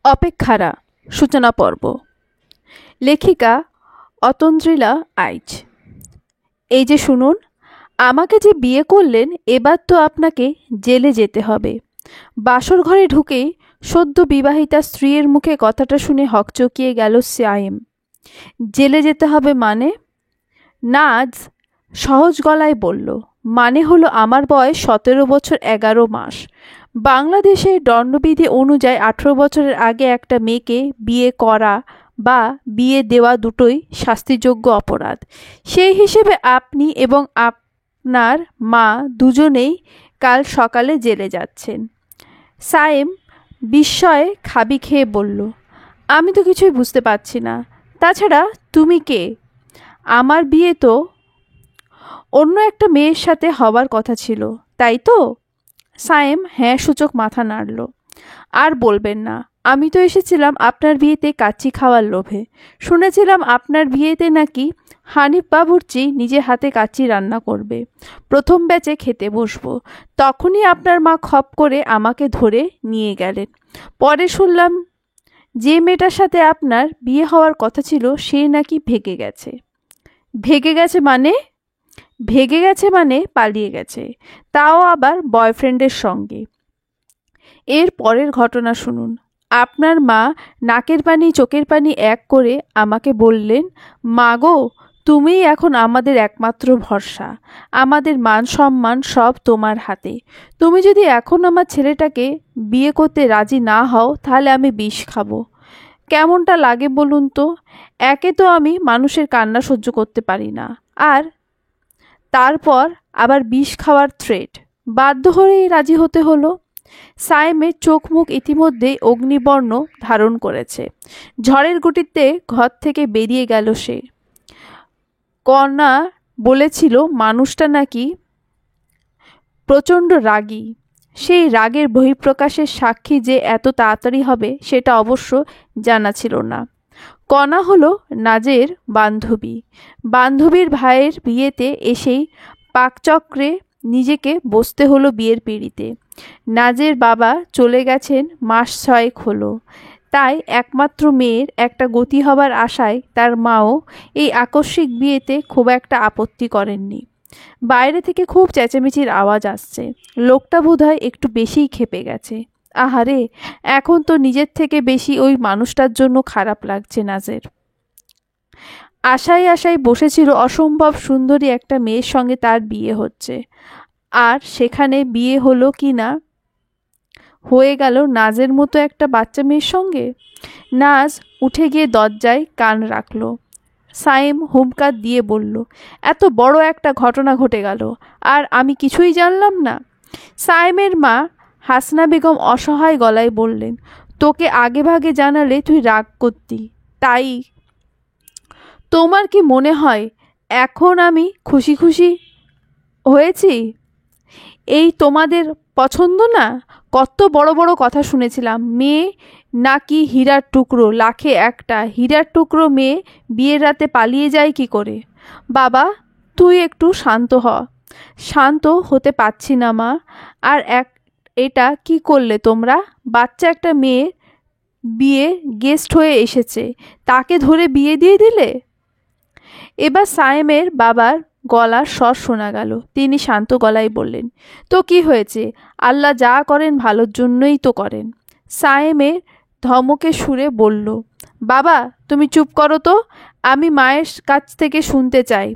অপেক্ষারা সূচনা পর্ব। লেখিকা অতন্দ্রিলা আইচ। এই যে শুনুন, আমাকে যে বিয়ে করলেন এবার তো আপনাকে জেলে যেতে হবে। বাসর ঘরে ঢুকেই সদ্য বিবাহিতা স্ত্রীর মুখে কথাটা শুনে হকচকিয়ে গেল সায়েম। জেলে যেতে হবে মানে? নাজ সহজ গলায় বলল, মানে হলো আমার বয়স 17 বছর 11 মাস। বাংলাদেশের দণ্ডবিধি অনুযায়ী 18 বছরের আগে একটা মেয়েকে বিয়ে করা বা বিয়ে দেওয়া দুটোই শাস্তিযোগ্য অপরাধ। সেই হিসেবে আপনি এবং আপনার মা দুজনেই কাল সকালে জেলে যাচ্ছেন। সায়েম বিস্ময়ে খাবি খেয়ে বলল, আমি তো কিছুই বুঝতে পারছি না। তাছাড়া তুমি কে? আমার বিয়ে তো অন্য একটা মেয়ের সাথে হবার কথা ছিল, তাই তো? সায়েম হ্যাঁ সূচক মাথা নাড়ল। আর বলবেন না, আমি তো এসেছিলাম আপনার বিয়েতে কাচ্চি খাওয়ার লোভে। শুনেছিলাম আপনার বিয়েতে নাকি হানিফ বাবুর্চি নিজে হাতে কাচ্চি রান্না করবে। প্রথম ব্যাচে খেতে বসবো, তখনই আপনার মা খপ করে আমাকে ধরে নিয়ে গেলেন। পরে শুনলাম যে মেয়েটার সাথে আপনার বিয়ে হওয়ার কথা ছিল সে নাকি ভেগে গেছে। ভেগে গেছে মানে? ভেগে গেছে মানে পালিয়ে গেছে, তাও আবার বয়ফ্রেন্ডের সঙ্গে। এর পরের ঘটনা শুনুন। আপনার মা নাকের পানি চোখের পানি এক করে আমাকে বললেন, মা গো, তুমিই এখন আমাদের একমাত্র ভরসা। আমাদের মান সম্মান সব তোমার হাতে। তুমি যদি এখন আমার ছেলেটাকে বিয়ে করতে রাজি না হও তাহলে আমি বিষ খাবো। কেমনটা লাগে বলুন তো? একে তো আমি মানুষের কান্না সহ্য করতে পারি না, আর তারপর আবার বিষ খাওয়ার থ্রেট। বাধ্য হয়েই রাজি হতে হলো। সায়েমের চোখ মুখ ইতিমধ্যেই অগ্নিবর্ণ ধারণ করেছে। ঝড়ের গতিতে ঘর থেকে বেরিয়ে গেল সে। কন্যা বলেছিল মানুষটা নাকি প্রচণ্ড রাগী। সেই রাগের বহিঃপ্রকাশের সাক্ষী যে এত তাড়াতাড়ি হবে সেটা অবশ্য জানা ছিল না। কণা হলো নাজের বান্ধবী। বান্ধবীর ভাইয়ের বিয়েতে এসেই পাকচক্রে নিজেকে বসতে হলো বিয়ের পিঁড়িতে। নাজের বাবা চলে গেছেন মাস 6 হলো, তাই একমাত্র মেয়ের একটা গতি হবার আশায় তার মাও এই আকস্মিক বিয়েতে খুব একটা আপত্তি করেননি। বাইরে থেকে খুব চেঁচামেচির আওয়াজ আসছে। লোকটা বোধহয় একটু বেশিই ক্ষেপে গেছে। আহারে, এখন তো নিজের থেকে বেশি ওই মানুষটার জন্য খারাপ লাগছে নাজের। আশায় আশায় বসেছিল অসম্ভব সুন্দরী একটা মেয়ের সঙ্গে তার বিয়ে হচ্ছে, আর সেখানে বিয়ে হলো কি না হয়ে গেল নাজের মতো একটা বাচ্চা মেয়ের সঙ্গে। নাজ উঠে গিয়ে দরজায় কান রাখল। সায়েম হুমকার দিয়ে বলল, এত বড় একটা ঘটনা ঘটে গেল আর আমি কিছুই জানলাম না। সায়েমের মা হাসনা বেগম অসহায় গলায় বললেন, তোকে আগে ভাগে জানালে তুই রাগ করতি, তাই। তোমার কি মনে হয় এখন আমি খুশি খুশি হয়েছি? এই তোমাদের পছন্দ না? কত বড় বড় কথা শুনেছিলাম, মেয়ে নাকি হীরার টুকরো, লাখে একটা। হীরার টুকরো মেয়ে বিয়ের রাতে পালিয়ে যায় কি করে? বাবা, তুই একটু শান্ত হ। শান্ত হতে পারছি না মা। আর এটা কি করলে তোমরা? বাচ্চা একটা মেয়ের বিয়ে গেস্ট হয়ে এসেছে, তাকে ধরে বিয়ে দিয়ে দিলে। এবার সায়েমের বাবার গলার স্বর শোনা গেল। তিনি শান্ত গলায় বললেন, তো কি হয়েছে? আল্লাহ যা করেন ভালোর জন্যই তো করেন। সায়েমের ধমকে সুরে বলল, বাবা তুমি চুপ করো তো, আমি মায়ের কাছ থেকে শুনতে চাই।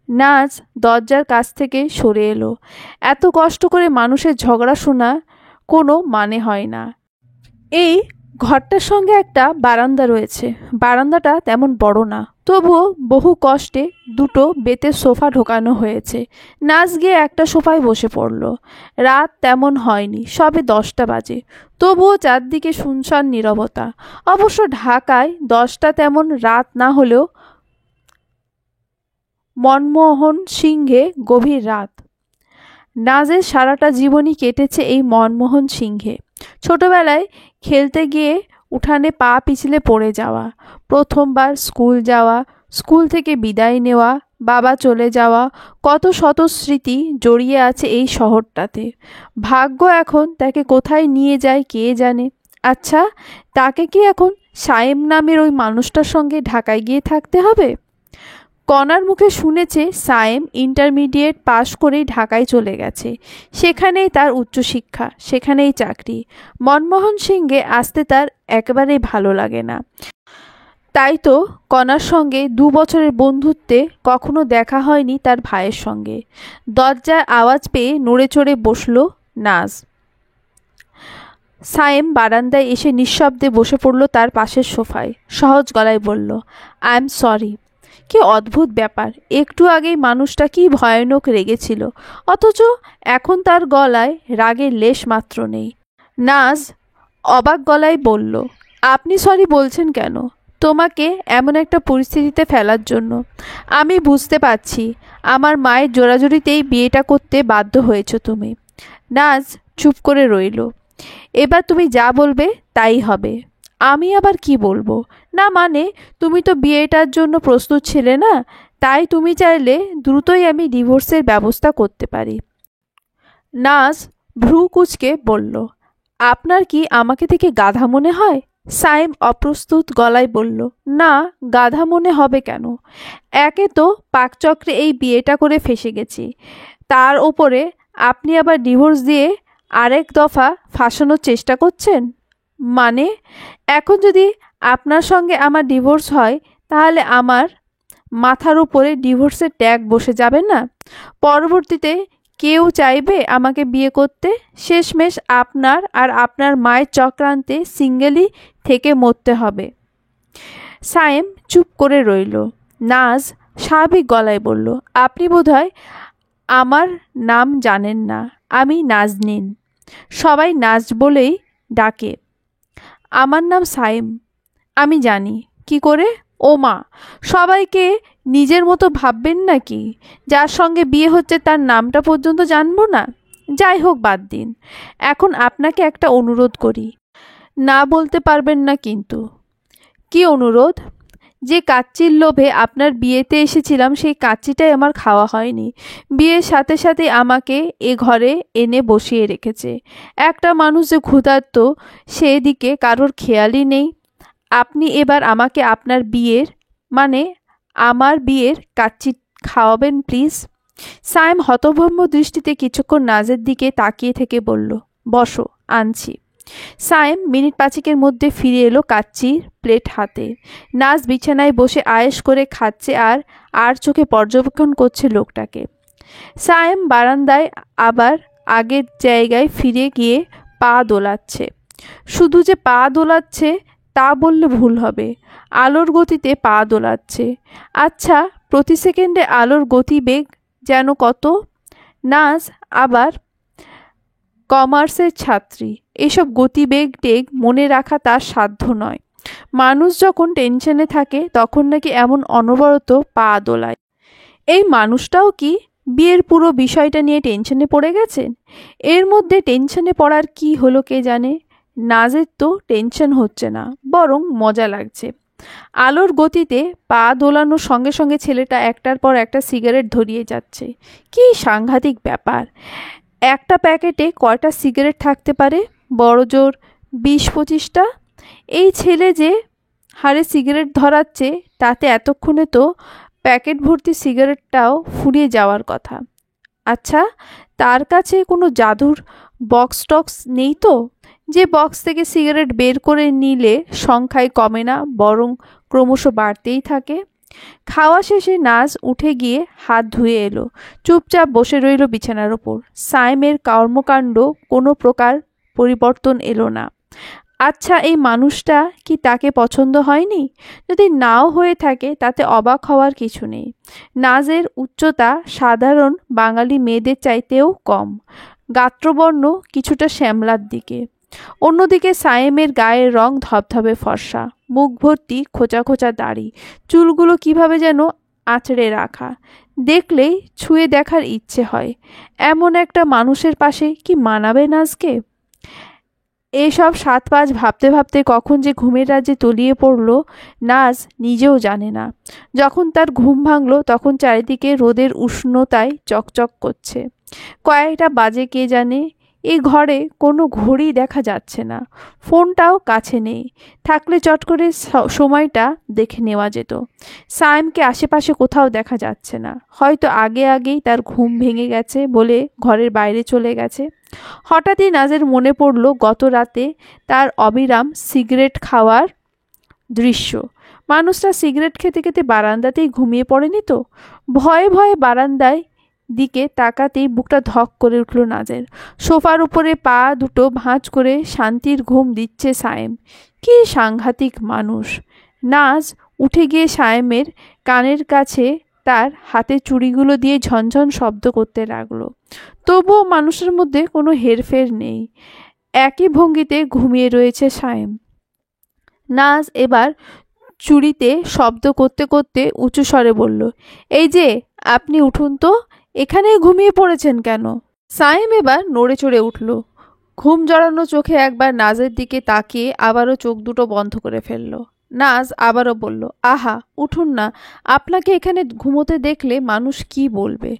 নাজ দরজার কাছ থেকে সরে এলো। এত কষ্ট করে মানুষের ঝগড়া শোনা কোনো মানে হয় না। এই ঘরটার সঙ্গে একটা বারান্দা রয়েছে। বারান্দাটা তেমন বড় না, তবুও বহু কষ্টে দুটো বেতের সোফা ঢোকানো হয়েছে। নাচ গিয়ে একটা সোফায় বসে পড়ল। রাত তেমন হয়নি, সবে 10টা বাজে। তবুও চারদিকে শুনশান নীরবতা। অবশ্য ঢাকায় 10টা তেমন রাত না হলেও মনমোহন সিংহে গভীর রাত। নাজের সারাটা জীবনই কেটেছে এই মনমোহন সিংহে। ছোটবেলায় খেলতে গিয়ে উঠানে পা পিছলে পড়ে যাওয়া, প্রথমবার স্কুল যাওয়া, স্কুল থেকে বিদায় নেওয়া, বাবা চলে যাওয়া, কত শত স্মৃতি জড়িয়ে আছে এই শহরটাতে। ভাগ্য এখন তাকে কোথায় নিয়ে যায় কে জানে। আচ্ছা, তাকে কি এখন সায়েম নামের ওই মানুষটার সঙ্গে ঢাকায় গিয়ে থাকতে হবে? কণার মুখে শুনেছে সায়েম ইন্টারমিডিয়েট পাশ করেই ঢাকায় চলে গেছে, সেখানেই তার উচ্চশিক্ষা, সেখানেই চাকরি। মনমোহন সিংকে আসতে তার একেবারেই ভালো লাগে না। তাই তো কণার সঙ্গে 2 বছরের বন্ধুত্বে কখনো দেখা হয়নি তার ভাইয়ের সঙ্গে। দরজায় আওয়াজ পেয়ে নড়ে চড়ে বসল নাজ। সায়েম বারান্দায় এসে নিঃশব্দে বসে পড়ল তার পাশের সোফায়। সহজ গলায় বলল, আই এম সরি। কি অদ্ভুত ব্যাপার, একটু আগেই মানুষটা কি ভয়ানক রেগেছিল, অথচ এখন তার গলায় রাগের লেশ মাত্র নেই। নাজ অবাক গলায় বলল, আপনি সরি বলছেন কেন? তোমাকে এমন একটা পরিস্থিতিতে ফেলার জন্য। আমি বুঝতে পারছি, আমার মায়ের জোরাজুরিতেই বিয়েটা করতে বাধ্য হয়েছ তুমি। নাজ চুপ করে রইল। এবার তুমি যা বলবে তাই হবে। আমি আবার কি বলবো? না মানে, তুমি তো বিয়েটার জন্য প্রস্তুত ছিলে না, তাই তুমি চাইলে দ্রুতই আমি ডিভোর্সের ব্যবস্থা করতে পারি। নাজ ভ্রু কুঁচকে বলল, আপনার কি আমাকে দেখে গাধা মনে হয়? সাইম অপ্রস্তুত গলায় বলল, না, গাধা মনে হবে কেন? একে তো পাকচক্রে এই বিয়েটা করে ফেসে গেছি, তার ওপরে আপনি আবার ডিভোর্স দিয়ে আরেক দফা ফাঁসানোর চেষ্টা করছেন। মানে, এখন যদি আপনার সঙ্গে আমার ডিভোর্স হয়, তাহলে আমার মাথার উপরে ডিভোর্সের ট্যাগ বসে যাবে না? পরবর্তীতে কেউ চাইবে আমাকে বিয়ে করতে? শেষমেশ আপনার আর আপনার মায়ের চক্রান্তে সিঙ্গেলই থেকে মরতে হবে। সায়েম চুপ করে রইল। নাজ স্বাভাবিক গলায় বলল, আপনি বোধহয় আমার নাম জানেন না, আমি নাজনীন। সবাই নাজ বলেই ডাকে। আমার নাম সায়েম। আমি জানি। কি করে? ও মা, সবাইকে নিজের মতো ভাববেন নাকি? যার সঙ্গে বিয়ে হচ্ছে তার নামটা পর্যন্ত জানবো না? যাই হোক, বাদ দিন। এখন আপনাকে একটা অনুরোধ করি। না বলতে পারবেন না কিন্তু। কি অনুরোধ? যে কাচ্চির লোভে আপনার বিয়েতে এসেছিলাম, সেই কাচ্চিটাই আমার খাওয়া হয়নি। বিয়ের সাথে সাথে আমাকে এ ঘরে এনে বসিয়ে রেখেছে। একটা মানুষ যে ক্ষুধার্ত, সেদিকে কারোর খেয়ালই নেই। আপনি এবার আমাকে আপনার বিয়ের, মানে আমার বিয়ের কাচ্চি খাওয়াবেন প্লিজ। সায়েম হতভম্ব দৃষ্টিতে কিছুক্ষণ নাজের দিকে তাকিয়ে থেকে বলল, বসো, আনছি। সায়েম মিনিট 5 মধ্যে ফিরে এলো কাচ্চির প্লেট হাতে। নাজ বিছানায় বসে আয়েশ করে খাচ্ছে আর আর চোখে পর্যবেক্ষণ করছে লোকটাকে। সায়েম বারান্দায় আবার আগের জায়গায় ফিরে গিয়ে পা দোলাচ্ছে। শুধু যে পা দোলাচ্ছে তা বললে ভুল হবে, আলোর গতিতে পা দোলাচ্ছে। আচ্ছা, প্রতি সেকেন্ডে আলোর গতিবেগ যেন কত? নাজ আবার কমার্সের ছাত্রী, এসব গতিবেগ টেগ মনে রাখা তার সাধ্য নয়। মানুষ যখন টেনশনে থাকে তখন নাকি এমন অনবরত পা দোলায়। এই মানুষটাও কি বিয়ের পুরো বিষয়টা নিয়ে টেনশনে পড়ে গেছেন? এর মধ্যে টেনশনে পড়ার কি হলো কে জানে। নাজের তো টেনশন হচ্ছে না, বরং মজা লাগছে। আলোর গতিতে পা দোলানোর সঙ্গে সঙ্গে ছেলেটা একটার পর একটা সিগারেট ধরিয়ে যাচ্ছে। কি সাংঘাতিক ব্যাপার! একটা প্যাকেটে কয়টা সিগারেট থাকতে পারে? বড় জোর 20-25টা। এই ছেলে যে হারে সিগারেট ধরাচ্ছে, তাতে এতক্ষণে তো প্যাকেট ভর্তি সিগারেটটাও ফুরিয়ে যাওয়ার কথা। আচ্ছা, তার কাছে কোনো জাদুর বক্স টক্স নেই তো, যে বক্স থেকে সিগারেট বের করে নিলে সংখ্যায় কমে না, বরং ক্রমশ বাড়তেই থাকে? খাওয়া শেষে নাজ উঠে গিয়ে হাত ধুয়ে এলো, চুপচাপ বসে রইল বিছানার ওপর। সায়েমের কর্মকাণ্ড কোনো প্রকার পরিবর্তন এলো না। আচ্ছা, এই মানুষটা কি তাকে পছন্দ হয়নি? যদি নাও হয়ে থাকে তাতে অবাক হওয়ার কিছু নেই। নাজের উচ্চতা সাধারণ বাঙালি মেয়েদের চাইতেও কম, গাত্রবর্ণ কিছুটা শ্যামলার দিকে। অন্যদিকে সায়েমের গায়ের রং ধবধবে ফর্সা, মুখ ভর্তি খোঁচা খোঁচা দাড়ি, চুলগুলো কিভাবে যেন আঁচড়ে রাখা। দেখলেই ছুঁয়ে দেখার ইচ্ছে হয়। এমন একটা মানুষের পাশে কি মানাবে নাজকে? এসব 7-5 ভাবতে ভাবতে কখন যে ঘুমের রাজ্যে তলিয়ে পড়ল নাজ নিজেও জানে না। যখন তার ঘুম ভাঙল তখন চারিদিকে রোদের উষ্ণতায় চকচক করছে। কয়েকটা বাজে কে জানে। এই ঘরে কোনো ঘড়ি দেখা যাচ্ছে না, ফোনটাও কাছে নেই, থাকলে চট করে সময়টা দেখে নেওয়া যেত। সায়েমকে আশেপাশে কোথাও দেখা যাচ্ছে না, হয়তো আগেই তার ঘুম ভেঙে গেছে বলে ঘরের বাইরে চলে গেছে। হঠাৎই নাজের মনে পড়ল গত রাতে তার অবিরাম সিগারেট খাওয়ার দৃশ্য। মানুষটা সিগারেট খেতে খেতে বারান্দাতেই ঘুমিয়ে পড়েনি তো? ভয়ে ভয়ে বারান্দায় দিকে তাকাতেই বুকটা ধক করে উঠল নাজের। সোফার উপরে পা দুটো ভাঁজ করে শান্তির ঘুম দিচ্ছে সায়েম। কি সাংঘাতিক মানুষ! নাজ উঠে গিয়ে সায়েমের কানের কাছে তার হাতে চুড়িগুলো দিয়ে ঝনঝন শব্দ করতে লাগলো। তবুও মানুষের মধ্যে কোনো হেরফের নেই, একই ভঙ্গিতে ঘুমিয়ে রয়েছে সায়েম। নাজ এবার চুড়িতে শব্দ করতে করতে উঁচু স্বরে বলল, এই যে আপনি উঠুন তো, এখানে ঘুমিয়ে পড়েছেন কেন? সায়েম এবার নড়ে চড়ে উঠল। ঘুম জড়ানো চোখে একবার নাজের দিকে তাকিয়ে আবারও চোখ দুটো বন্ধ করে ফেলল। নাজ আবারও বলল, আহা উঠুন না, আপনাকে এখানে ঘুমোতে দেখলে মানুষ কি বলবে?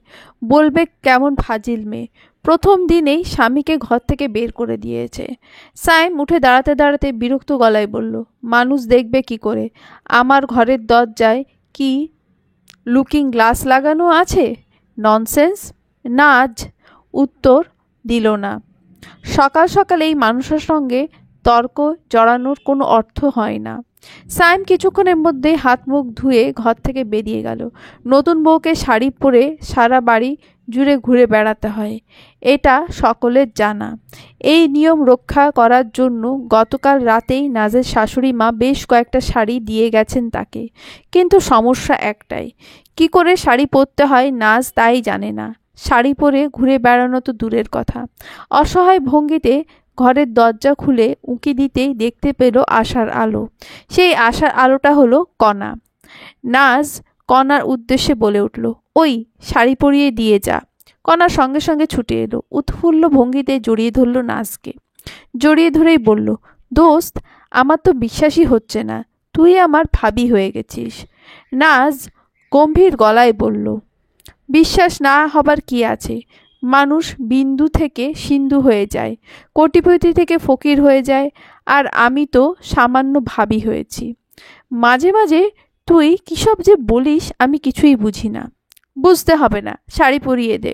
বলবে কেমন ফাজিল মেয়ে, প্রথম দিনেই স্বামীকে ঘর থেকে বের করে দিয়েছে। সায়েম উঠে দাঁড়াতে দাঁড়াতে বিরক্ত গলায় বলল, মানুষ দেখবে কি করে? আমার ঘরের দরজায় কি লুকিং গ্লাস লাগানো আছে? ননসেন্স। নাজ উত্তর দিল না। সকাল সকাল এই মানুষের সঙ্গে তর্ক জড়ানোর কোনো অর্থ হয় না। সায়েম কিছুক্ষণের মধ্যে হাত মুখ ধুয়ে ঘর থেকে বেরিয়ে গেল। নতুন বউকে শাড়ি পরে সারা বাড়ি জুড়ে ঘুরে বেড়াতে হয়, এটা সকলের জানা। এই নিয়ম রক্ষা করার জন্য গতকাল রাতেই নাজের শাশুড়ি মা বেশ কয়েকটা শাড়ি দিয়ে গেছেন তাকে। কিন্তু সমস্যা একটাই, কি করে শাড়ি পরতে হয় নাজ তাই জানে না। শাড়ি পরে ঘুরে বেড়ানো তো দূরের কথা, অসহায় ভঙ্গিতে ঘরের দরজা খুলে উঁকি দিতেই দেখতে পেল আশার আলো। সেই আশার আলোটা হলো কণা। নাজ কণার উদ্দেশ্যে বলে উঠল, ওই শাড়ি পরিয়ে দিয়ে যা। কণার সঙ্গে সঙ্গে ছুটে এলো, উৎফুল্ল ভঙ্গিতে জড়িয়ে ধরল নাজকে। জড়িয়ে ধরেই বলল, দোস্ত, আমার তো বিশ্বাসই হচ্ছে না তুই আমার ভাবি হয়ে গেছিস। নাজ গম্ভীর গলায় বলল, বিশ্বাস না হবার কি আছে? মানুষ বিন্দু থেকে সিন্ধু হয়ে যায়, কোটিপতি থেকে ফকির হয়ে যায়, আর আমি তো সামান্য ভাবি হয়েছি। মাঝে মাঝে তুই কিসব যে বলিস আমি কিছুই বুঝি না। বুঝতে হবে না, শাড়ি পরিয়ে দে।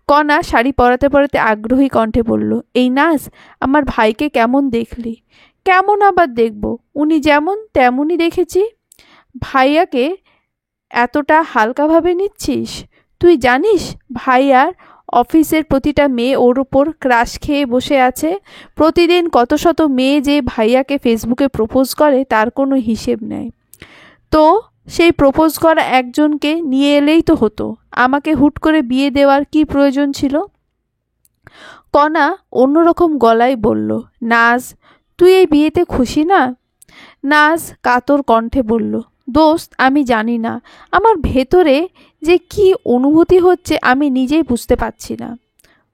কণা শাড়ি পরাতে পরাতে আগ্রহী কণ্ঠে বলল, এই নাজ, আমার ভাইকে কেমন দেখলি? কেমন আবার দেখব, উনি যেমন তেমনই দেখেছি। ভাইয়াকে এতটা হালকাভাবে নিচ্ছিস? তুই জানিস ভাইয়ার অফিসের প্রতিটা মেয়ে ওর ওপর ক্রাশ খেয়ে বসে আছে। প্রতিদিন কত শত মেয়ে যে ভাইয়াকে ফেসবুকে প্রপোজ করে তার কোনো হিসেব নেই। তো সেই প্রপোজ করা একজনকে নিয়ে এলেই তো হতো, আমাকে হুট করে বিয়ে দেওয়ার কি প্রয়োজন ছিল? কণা অন্যরকম গলায় বলল, নাজ, তুই এই বিয়েতে খুশি না? নাজ কাতর কণ্ঠে বলল, দোস্ত, আমি জানি না আমার ভেতরে যে কি অনুভূতি হচ্ছে আমি নিজেই বুঝতে পারছি না।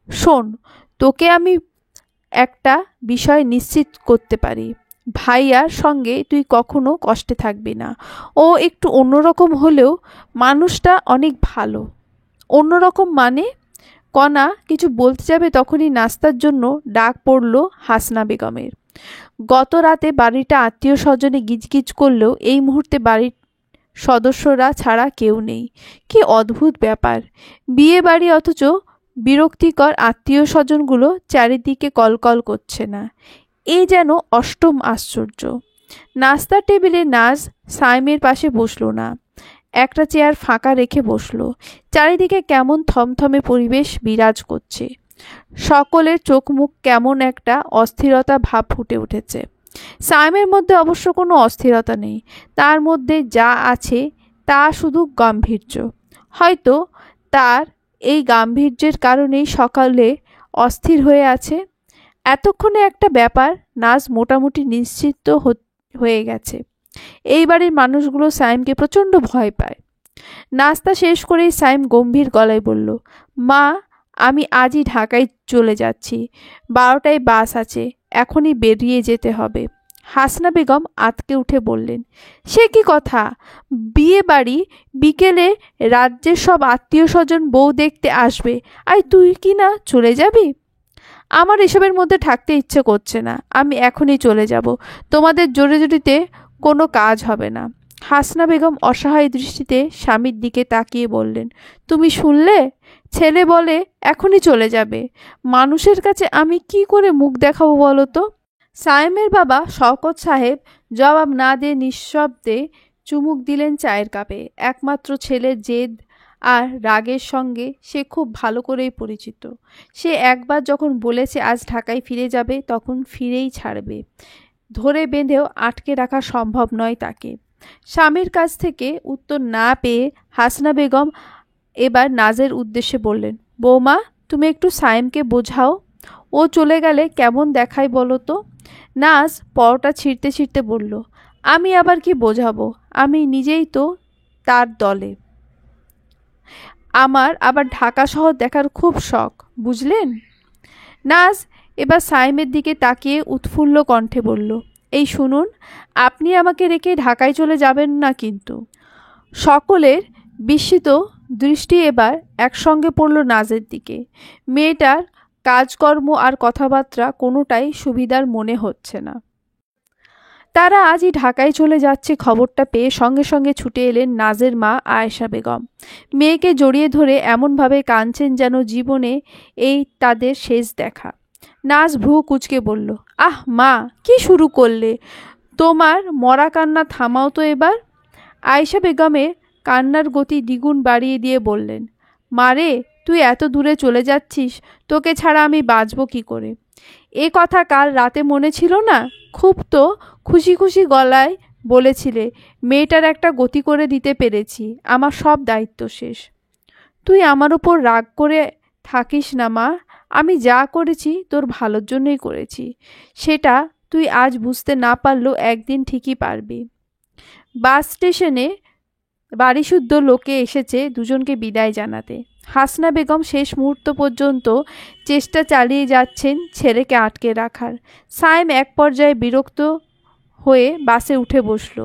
শোন, তোকে আমি একটা বিষয় নিশ্চিত করতে পারি, ভাইয়ার সঙ্গে তুই কখনো কষ্টে থাকবি না। ও একটু অন্যরকম হলেও মানুষটা অনেক ভালো। অন্যরকম মানে? কণা কিছু বলতে যাবে তখনই নাস্তার জন্য ডাক পড়ল হাসনা বেগমের। গত রাতে বাড়িটা আত্মীয় স্বজনে গিজগিজ করলেও এই মুহূর্তে বাড়ির সদস্যরা ছাড়া কেউ নেই। কি অদ্ভুত ব্যাপার, বিয়ে বাড়ি অথচ বিরক্তিকর আত্মীয় স্বজনগুলো চারিদিকে কলকল করছে না। এই যেন অষ্টম আশ্চর্য। নাস্তার টেবিলে নাজ সাইমের পাশে বসলো না, একটা চেয়ার ফাঁকা রেখে বসলো। চারিদিকে কেমন থমথমে পরিবেশ বিরাজ করছে। সকলের চোখ মুখ কেমন একটা অস্থিরতা ভাব ফুটে উঠেছে। সাইমের মধ্যে অবশ্য কোনো অস্থিরতা নেই, তার মধ্যে যা আছে তা শুধু গাম্ভীর্য। হয়তো তার এই গাম্ভীর্যের কারণেই সকালে অস্থির হয়ে আছে। এতক্ষণে একটা ব্যাপার নাজ মোটামুটি নিশ্চিত হয়ে গেছে, এই বাড়ির মানুষগুলো সাইমকে প্রচণ্ড ভয় পায়। নাস্তা শেষ করেই সাইম গম্ভীর গলায় বলল, মা, আমি আজই ঢাকায় চলে যাচ্ছি, 12টায় বাস আছে, এখনই বেরিয়ে যেতে হবে। হাসনা বেগম আঁতকে উঠে বললেন, সে কি কথা? বিয়ে বাড়ি, বিকেলে রাজ্যের সব আত্মীয় স্বজন বউ দেখতে আসবে, আর তুই কি না চলে যাবি? আমার এসবের মধ্যে থাকতে ইচ্ছে করছে না, আমি এখনই চলে যাব। তোমাদের জোরাজুরিতে কোনো কাজ হবে না। হাসনা বেগম অসহায় দৃষ্টিতে স্বামীর দিকে তাকিয়ে বললেন, তুমি শুনলে? ছেলে বলে এখনই চলে যাবে। মানুষের কাছে আমি কি করে মুখ দেখাবো বলো তো? সায়েমের বাবা শওকত সাহেব জবাব না দিয়ে নিঃশব্দে চুমুক দিলেন চায়ের কাপে। একমাত্র ছেলের জেদ আর রাগের সঙ্গে সে খুব ভালো করেই পরিচিত। সে একবার যখন বলেছে আজ ঢাকায় ফিরে যাবে, তখন ফিরেই ছাড়বে। ধরে বেঁধেও আটকে রাখা সম্ভব নয় তাকে। স্বামীর কাছ থেকে উত্তর না পেয়ে হাসনা বেগম এবার নাজের উদ্দেশ্যে বললেন, বৌমা, তুমি একটু সায়েমকে বোঝাও। ও চলে গেলে কেমন দেখায় বলো তো? নাজ পরোটা ছিঁড়তে ছিঁড়তে বলল, আমি আবার কি বোঝাবো? আমি নিজেই তো তার দলে। আমার আবার ঢাকা শহর দেখার খুব শখ, বুঝলেন? নাজ এবার সাইমের দিকে তাকিয়ে উৎফুল্ল কণ্ঠে বলল, এই শুনুন, আপনি আমাকে রেখে ঢাকায় চলে যাবেন না কিন্তু। সকলের বিস্মিত দৃষ্টি এবার একসঙ্গে পড়ল নাজের দিকে। মেয়েটার কাজকর্ম আর কথাবার্তা কোনোটাই সুবিধার মনে হচ্ছে না। তারা আজই ঢাকায় চলে যাচ্ছে খবরটা পেয়ে সঙ্গে সঙ্গে ছুটে এলেন নাজের মা আয়েশা বেগম। মেয়েকে জড়িয়ে ধরে এমনভাবে কাঁদছেন যেন জীবনে এই তাদের শেষ দেখা। নাজ ভ্রু কুঁচকে বলল, আহ মা, কি শুরু করলে? তোমার মরা কান্না থামাও তো এবার। আয়েশা বেগমের কান্নার গতি দ্বিগুণ বাড়িয়ে দিয়ে বললেন, মারে, তুই এত দূরে চলে যাচ্ছিস, তোকে ছাড়া আমি বাঁচব কি করে? এ কথা কাল রাতে মনে ছিল না? খুব তো খুশি খুশি গলায় বলেছিলে, মেয়েটার একটা গতি করে দিতে পেরেছি, আমার সব দায়িত্ব শেষ। তুই আমার উপর রাগ করে থাকিস না মা, আমি যা করেছি তোর ভালোর জন্যই করেছি। সেটা তুই আজ বুঝতে না পারলেও একদিন ঠিকই পারবি। বাস স্টেশনে বাড়িশুদ্ধ লোকে এসেছে দুজনকে বিদায় জানাতে। হাসনা বেগম শেষ মুহূর্ত পর্যন্ত চেষ্টা চালিয়ে যাচ্ছেন ছেলেকে আটকে রাখার। সায়েম এক পর্যায়ে বিরক্ত হয়ে বাসে উঠে বসল।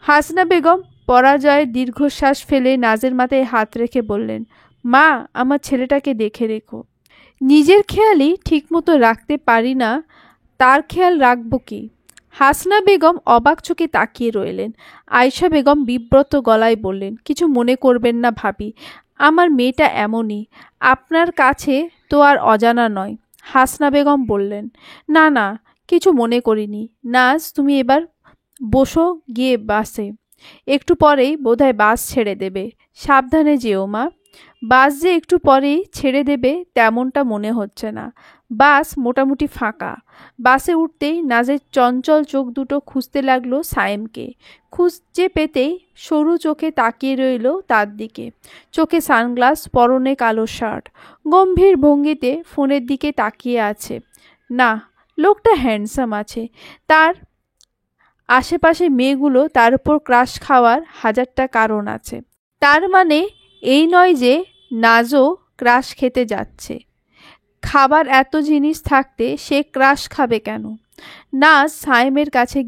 হাসনা বেগম পরাজয়ের দীর্ঘশ্বাস ফেলে নাজের মাথায় হাত রেখে বললেন, মা, আমার ছেলেটাকে দেখে রেখো। নিজের খেয়ালই ঠিকমতো রাখতে পারি না, তার খেয়াল রাখব কি? হাসনা বেগম অবাক চোখে তাকিয়ে রইলেন। আয়েশা বেগম বিব্রত গলায় বললেন, কিছু মনে করবেন না ভাবি, আমার মেয়েটা এমনই, আপনার কাছে তো আর অজানা নয়। হাসনা বেগম বললেন, না না, কিছু মনে করিনি। নাজ, তুমি এবার বসো গিয়ে বাসে, একটু পরেই বোধহয় বাস ছেড়ে দেবে, সাবধানে যেও মা। বাস যে একটু পরেই ছেড়ে দেবে তেমনটা মনে হচ্ছে না, বাস মোটামুটি ফাঁকা। বাসে উঠতেই নাজের চঞ্চল চোখ দুটো খুঁজতে লাগলো সায়েমকে। খুঁজে পেতেই সরু চোখে তাকিয়ে রইল তার দিকে। চোখে সানগ্লাস, পরনে কালো শার্ট, গম্ভীর ভঙ্গিতে ফোনের দিকে তাকিয়ে আছে। না, লোকটা হ্যান্ডসাম আছে। তার আশেপাশে মেয়েগুলো তার উপর ক্রাশ খাওয়ার হাজারটা কারণ আছে। তার মানে এই নয় যে নাজও ক্রাশ খেতে যাচ্ছে। খাবার এত জিনিস থাকতে সে ক্রাশ খাবে কেন? নাজ সায়েমের কাছে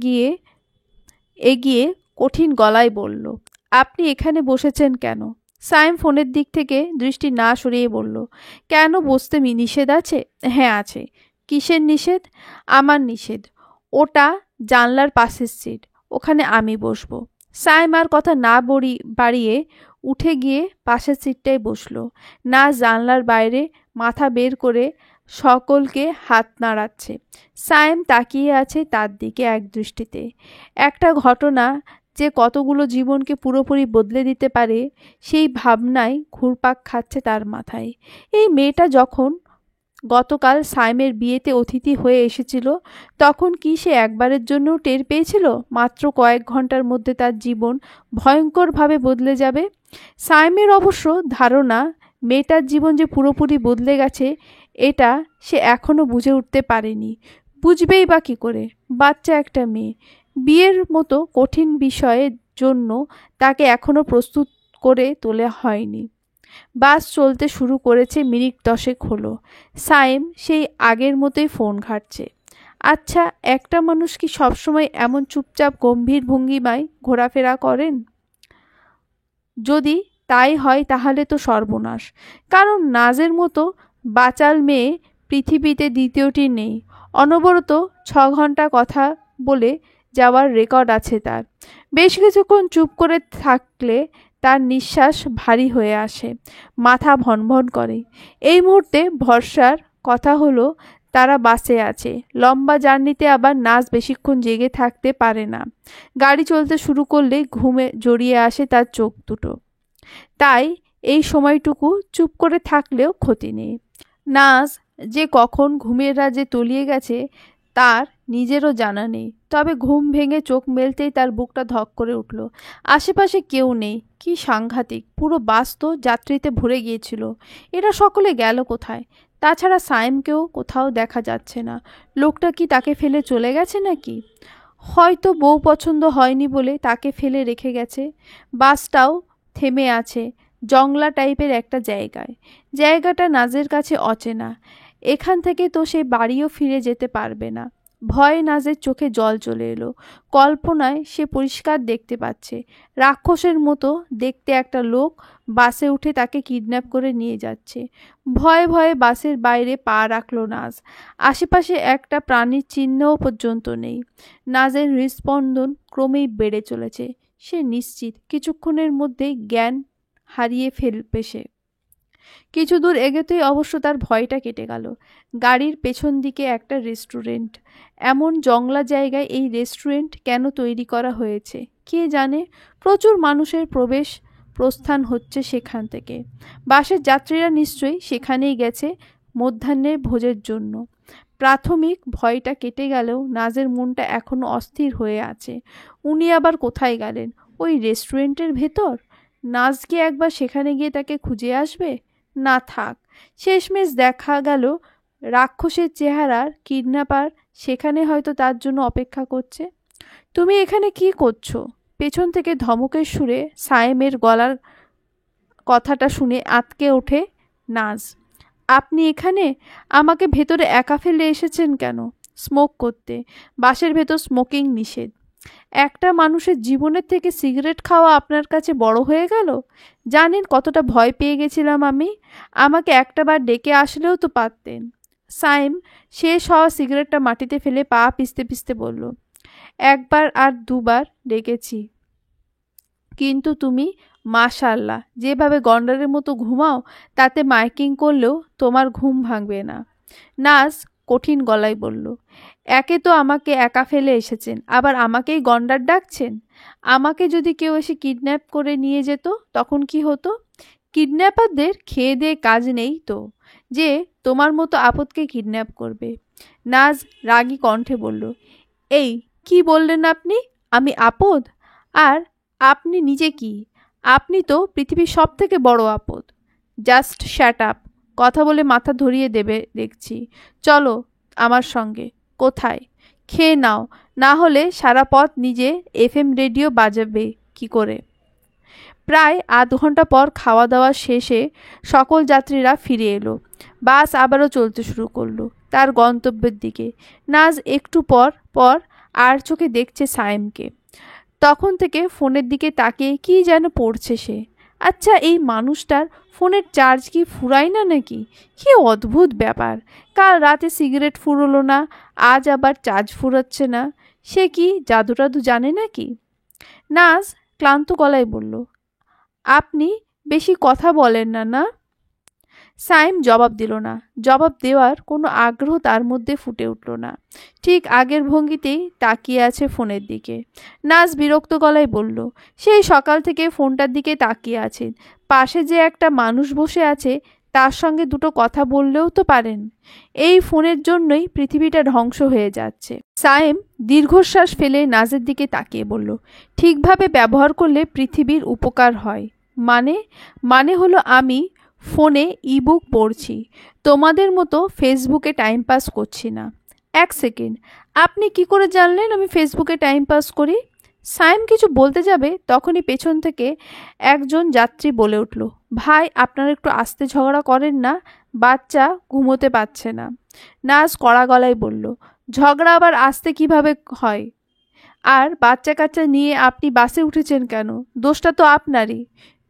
এগিয়ে কঠিন গলায় বলল, আপনি এখানে বসেছেন কেন? সায়েম ফোনের দিক থেকে দৃষ্টি না সরিয়ে বলল, কেন বসতে নিষেধ আছে? হ্যাঁ আছে। কিসের নিষেধ? আমার নিষেধ। ওটা জানলার পাশের সিট, ওখানে আমি বসবো। সায়েম আর কথা না বাড়িয়ে উঠে গিয়ে পাশের সিটটায় বসলো। না জানলার বাইরে মাথা বের করে সকলকে হাত নাড়াচ্ছে। সায়েম তাকিয়ে আছে তার দিকে এক দৃষ্টিতে। একটা ঘটনা যে কতগুলো জীবনকে পুরোপুরি বদলে দিতে পারে, সেই ভাবনায় ঘুরপাক খাচ্ছে তার মাথায়। এই মেয়েটা যখন গতকাল সায়েমের বিয়েতে অতিথি হয়ে এসেছিল, তখন কি সে একবারের জন্যও টের পেয়েছিল মাত্র কয়েক ঘন্টার মধ্যে তার জীবন ভয়ঙ্করভাবে বদলে যাবে? সায়েমের অবশ্য ধারণা মেয়েটার জীবন যে পুরোপুরি বদলে গেছে, এটা সে এখনও বুঝে উঠতে পারেনি। বুঝবেই বা কী করে? বাচ্চা একটা মেয়ে। বিয়ের মতো কঠিন বিষয়ের জন্য তাকে এখনও প্রস্তুত করে তোলা হয়নি। বাস চলতে শুরু করেছে, মিনিট 10 হলো। সায়েম সেই আগের মতোই ফোন ঘাঁটছে। আচ্ছা, একটা মানুষ কি সবসময় এমন চুপচাপ গম্ভীর ভঙ্গিমায় ঘোরাফেরা করেন? যদি তাই হয় তাহলে তো সর্বনাশ। কারণ নাজের মতো বাচাল মেয়ে পৃথিবীতে দ্বিতীয়টি নেই। অনবরত 6 ঘন্টা কথা বলে যাওয়ার রেকর্ড আছে তার। বেশ কিছুক্ষণ চুপ করে থাকলে তার নিঃশ্বাস ভারী হয়ে আসে, মাথা ভনভন করে। এই মুহূর্তে ভরসার কথা হলো তারা বাসে আছে। লম্বা জার্নিতে আবার নাজ বেশিক্ষণ জেগে থাকতে পারে না। গাড়ি চলতে শুরু করলে ঘুমে জড়িয়ে আসে তার চোখ দুটো। তাই এই সময়টুকু চুপ করে থাকলেও ক্ষতি নেই। নাজ যে কখন ঘুমের রাজ্যে তলিয়ে গেছে তার নিজেরও জানা নেই। তবে ঘুম ভেঙে চোখ মেলতেই তার বুকটা ধক করে উঠল। আশেপাশে কেউ নেই। কি সাংঘাতিক! পুরো বাস তো যাত্রীতে ভরে গিয়েছিল। এরা সকলে গেল কোথায়? তাছাড়া সায়েমকেও কোথাও দেখা যাচ্ছে না। লোকটা কি তাকে ফেলে চলে গেছে নাকি? হয়তো বউ পছন্দ হয়নি বলে তাকে ফেলে রেখে গেছে। বাসটাও থেমে আছে জংলা টাইপের একটা জায়গায়। জায়গাটা নাজের কাছে অচেনা। এখান থেকে তো সে বাড়িও ফিরে যেতে পারবে না। ভয়ে নাজের চোখে জল চলে এলো। কল্পনায় সে পরিষ্কার দেখতে পাচ্ছে রাক্ষসের মতো দেখতে একটা লোক বাসে উঠে তাকে কিডন্যাপ করে নিয়ে যাচ্ছে। ভয়ে ভয়ে বাসের বাইরে পা রাখল নাজ। আশেপাশে একটা প্রাণীর চিহ্নও পর্যন্ত নেই। নাজের হৃদস্পন্দন ক্রমেই বেড়ে চলেছে। সে নিশ্চিত কিছুক্ষণের মধ্যেই জ্ঞান হারিয়ে ফেলবে সে। কিছু দূর এগোতেই অবশ্য তার ভয়টা কেটে গেল। গাড়ির পেছন দিকে একটা রেস্টুরেন্ট। এমন জংলা জায়গায় এই রেস্টুরেন্ট কেন তৈরি করা হয়েছে কে জানে। প্রচুর মানুষের প্রবেশ প্রস্থান হচ্ছে সেখান থেকে। বাসের যাত্রীরা নিশ্চয়ই সেখানেই গেছে মধ্যাহ্নের ভোজের জন্য। প্রাথমিক ভয়টা কেটে গেলেও নাজের মনটা এখনো অস্থির হয়ে আছে। উনি আবার কোথায় গেলেন? ওই রেস্টুরেন্টের ভেতর? নাজ কি একবার সেখানে গিয়ে তাকে খুঁজে আসবে? না থাক। শেষমেশ দেখা গেল রাক্ষসের চেহারার কিডন্যাপার সেখানে হয়তো তার জন্য অপেক্ষা করছে। তুমি এখানে কি করছো? পেছন থেকে ধমকের সুরে সায়েমের গলার কথাটা শুনে আঁতকে ওঠে নাজ। আপনি এখানে? আমাকে ভেতরে একা ফেলে এসেছেন কেন? স্মোক করতে। বাসের ভেতর স্মোকিং নিষেধ। একটা মানুষের জীবনের থেকে সিগারেট খাওয়া আপনার কাছে বড় হয়ে গেল? জানেন কতটা ভয় পেয়ে গেছিলাম আমি? আমাকে একটাবার ডেকে আসলেও তো পারতেন। সাইম শেষ হওয়া সিগারেটটা মাটিতে ফেলে পা পিষতে পিষতে বলল, একবার আর দুবার ডেকেছি, কিন্তু তুমি মাশাআল্লাহ যেভাবে গন্ডারের মতো ঘুমাও তাতে মাইকিং করলেও তোমার ঘুম ভাঙবে না। নাজ কঠিন গলায় বলল, একে তো আমাকে একা ফেলে এসেছেন, আবার আমাকেই গন্ডার ডাকছেন। আমাকে যদি কেউ এসে কিডন্যাপ করে নিয়ে যেত তখন কি হতো? কিডন্যাপারদের খেয়ে দিয়ে কাজ নেই তো যে তোমার মতো আপদকে কিডন্যাপ করবে। নাজ রাগী কণ্ঠে বলল, এই কি বললেন আপনি? আমি আপদ? আর আপনি নিজে কি? আপনি তো পৃথিবীর সব থেকে বড় আপদ। Just shut up. কথা বলে মাথা ধরিয়ে দেবে দেখছি। চলো আমার সঙ্গে। কোথায়? খেয়ে নাও, না হলে সারা পথ নিজে FM রেডিও বাজাবে কি করে। প্রায় আধ ঘন্টা পর খাওয়া দাওয়া শেষে সকল যাত্রীরা ফিরে এলো। বাস আবারও চলতে শুরু করলো তার গন্তব্যের দিকে। নাজ একটু পর পর আর চোখে দেখছে সায়েমকে। তখন থেকে ফোনের দিকে তাকিয়ে কি যেন পড়ছে সে। আচ্ছা, এই মানুষটার ফোনের চার্জ কি ফুরায় না নাকি? কি অদ্ভুত ব্যাপার! কাল রাতে সিগারেট ফুরোলো না, আজ আবার চার্জ ফুরাচ্ছে না। সে কি জাদু টাদু জানে নাকি? নাজ ক্লান্ত গলায় বলল, আপনি বেশি কথা বলেন না, না? সাইম জবাব দিল না। জবাব দেওয়ার কোনো আগ্রহ তার মধ্যে ফুটে উঠল না। ঠিক আগের ভঙ্গিতেই তাকিয়ে আছে ফোনের দিকে। নাজ বিরক্ত গলায় বলল, সেই সকাল থেকে ফোনটার দিকে তাকিয়ে আছেন। পাশে যে একটা মানুষ বসে আছে তার সঙ্গে দুটো কথা বললেও তো পারেন। এই ফোনের জন্যই পৃথিবীটা ধ্বংস হয়ে যাচ্ছে। সায়েম দীর্ঘশ্বাস ফেলে নাজের দিকে তাকিয়ে বলল, ঠিকভাবে ব্যবহার করলে পৃথিবীর উপকার হয়। মানে হলো আমি ফোনে ইবুক পড়ছি, তোমাদের মতো ফেসবুকে টাইম পাস করছি না। এক সেকেন্ড, আপনি কি করে জানলেন আমি ফেসবুকে টাইম পাস করি? সায়েম কিছু বলতে যাবে তখনই পেছন থেকে একজন যাত্রী বলে উঠল, ভাই আপনারা একটু আস্তে ঝগড়া করেন না, বাচ্চা ঘুমোতে পারছে না। নাজ কড়া গলায় বলল, ঝগড়া আবার আস্তে কিভাবে হয়? আর বাচ্চা কাচ্চা নিয়ে আপনি বাসে উঠেছেন কেন? দোষটা তো আপনারই।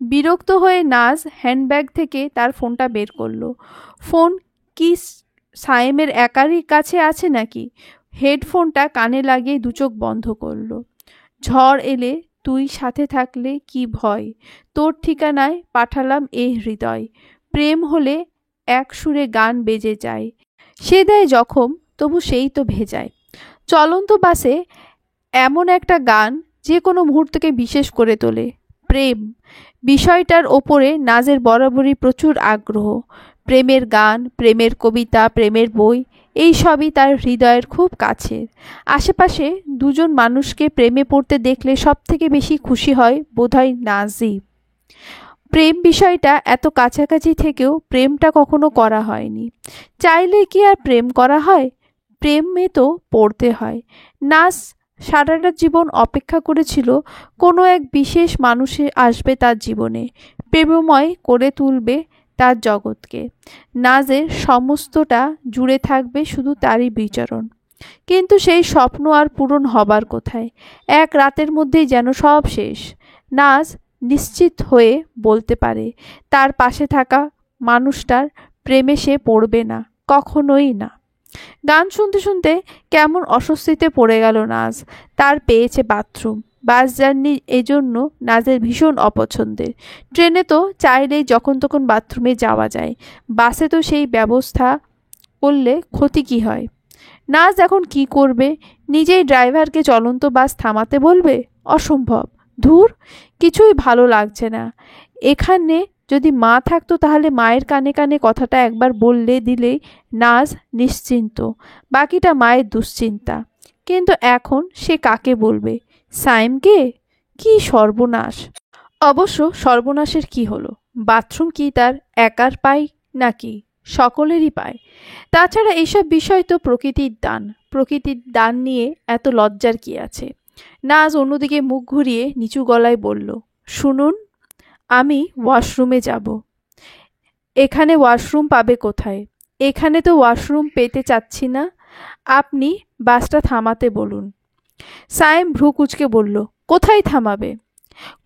বিরক্ত হয়ে নাজ হ্যান্ডব্যাগ থেকে তার ফোনটা বের করলো। ফোন কি সায়েমের একারই কাছে আছে নাকি? হেডফোনটা কানে লাগিয়ে দু চোখ বন্ধ করলো। ঝড় এলে তুই সাথে থাকলে কি ভয়, তোর ঠিকানায় পাঠালাম এ হৃদয়, প্রেম হলে এক সুরে গান বেজে যায়, সে দেয় জখম তবু সেই তো ভেজায়। চলন্ত বাসে এমন একটা গান যে কোনো মুহূর্তকে বিশেষ করে তোলে। প্রেম বিষয়টার ওপরে নাজের বরাবরই প্রচুর আগ্রহ। প্রেমের গান, প্রেমের কবিতা, প্রেমের বই, এই সবই তার হৃদয়ের খুব কাছের। আশেপাশে দুজন মানুষকে প্রেমে পড়তে দেখলে সব থেকে বেশি খুশি হয় বোধহয় নাজই। প্রেম বিষয়টা এত কাছাকাছি থেকেও প্রেমটা কখনো করা হয়নি। চাইলে কি আর প্রেম করা হয়? প্রেমে তো পড়তে হয়। নাজ সারাটা জীবন অপেক্ষা করেছিল কোনো এক বিশেষ মানুষে আসবে তার জীবনে, প্রেমময় করে তুলবে তার জগৎকে। নাজের সমস্তটা জুড়ে থাকবে শুধু তারই বিচরণ। কিন্তু সেই স্বপ্ন আর পূরণ হবার কোথায়? এক রাতের মধ্যেই যেন সব শেষ। নাজ নিশ্চিত হয়ে বলতে পারে তার পাশে থাকা মানুষটার প্রেমে সে পড়বে না, কখনোই না। গান শুনতে শুনতে কেমন অস্বস্তিতে পড়ে গেল নাজ। তার পেয়েছে বাথরুম। বাস জার্নি এজন্য নাজের ভীষণ অপছন্দের। ট্রেনে তো চাইলেই যখন তখন বাথরুমে যাওয়া যায়, বাসে তো সেই ব্যবস্থা করলে ক্ষতি কি হয়? নাজ এখন কি করবে? নিজেই ড্রাইভারকে চলন্ত বাস থামাতে বলবে? অসম্ভব। ধুর, কিছুই ভালো লাগছে না। এখানে যদি মা থাকতো তাহলে মায়ের কানে কানে কথাটা একবার বললে দিলেই নাজ নিশ্চিন্ত, বাকিটা মায়ের দুশ্চিন্তা। কিন্তু এখন সে কাকে বলবে? সাইমকে? কি সর্বনাশ! অবশ্য সর্বনাশের কি হলো? বাথরুম কি তার একার পায় নাকি সকলেরই পায়? তাছাড়া এইসব বিষয় তো প্রকৃতির দান। প্রকৃতির দান নিয়ে এত লজ্জার কি আছে? নাজ অন্যদিকে মুখ ঘুরিয়ে নিচু গলায় বলল, শুনুন, আমি ওয়াশরুমে যাব। এখানে ওয়াশরুম পাবে কোথায়? এখানে তো ওয়াশরুম পেতে চাচ্ছি না, আপনি বাসটা থামাতে বলুন। সায়েম ভ্রু কুঁচকে বলল, কোথায় থামাবে?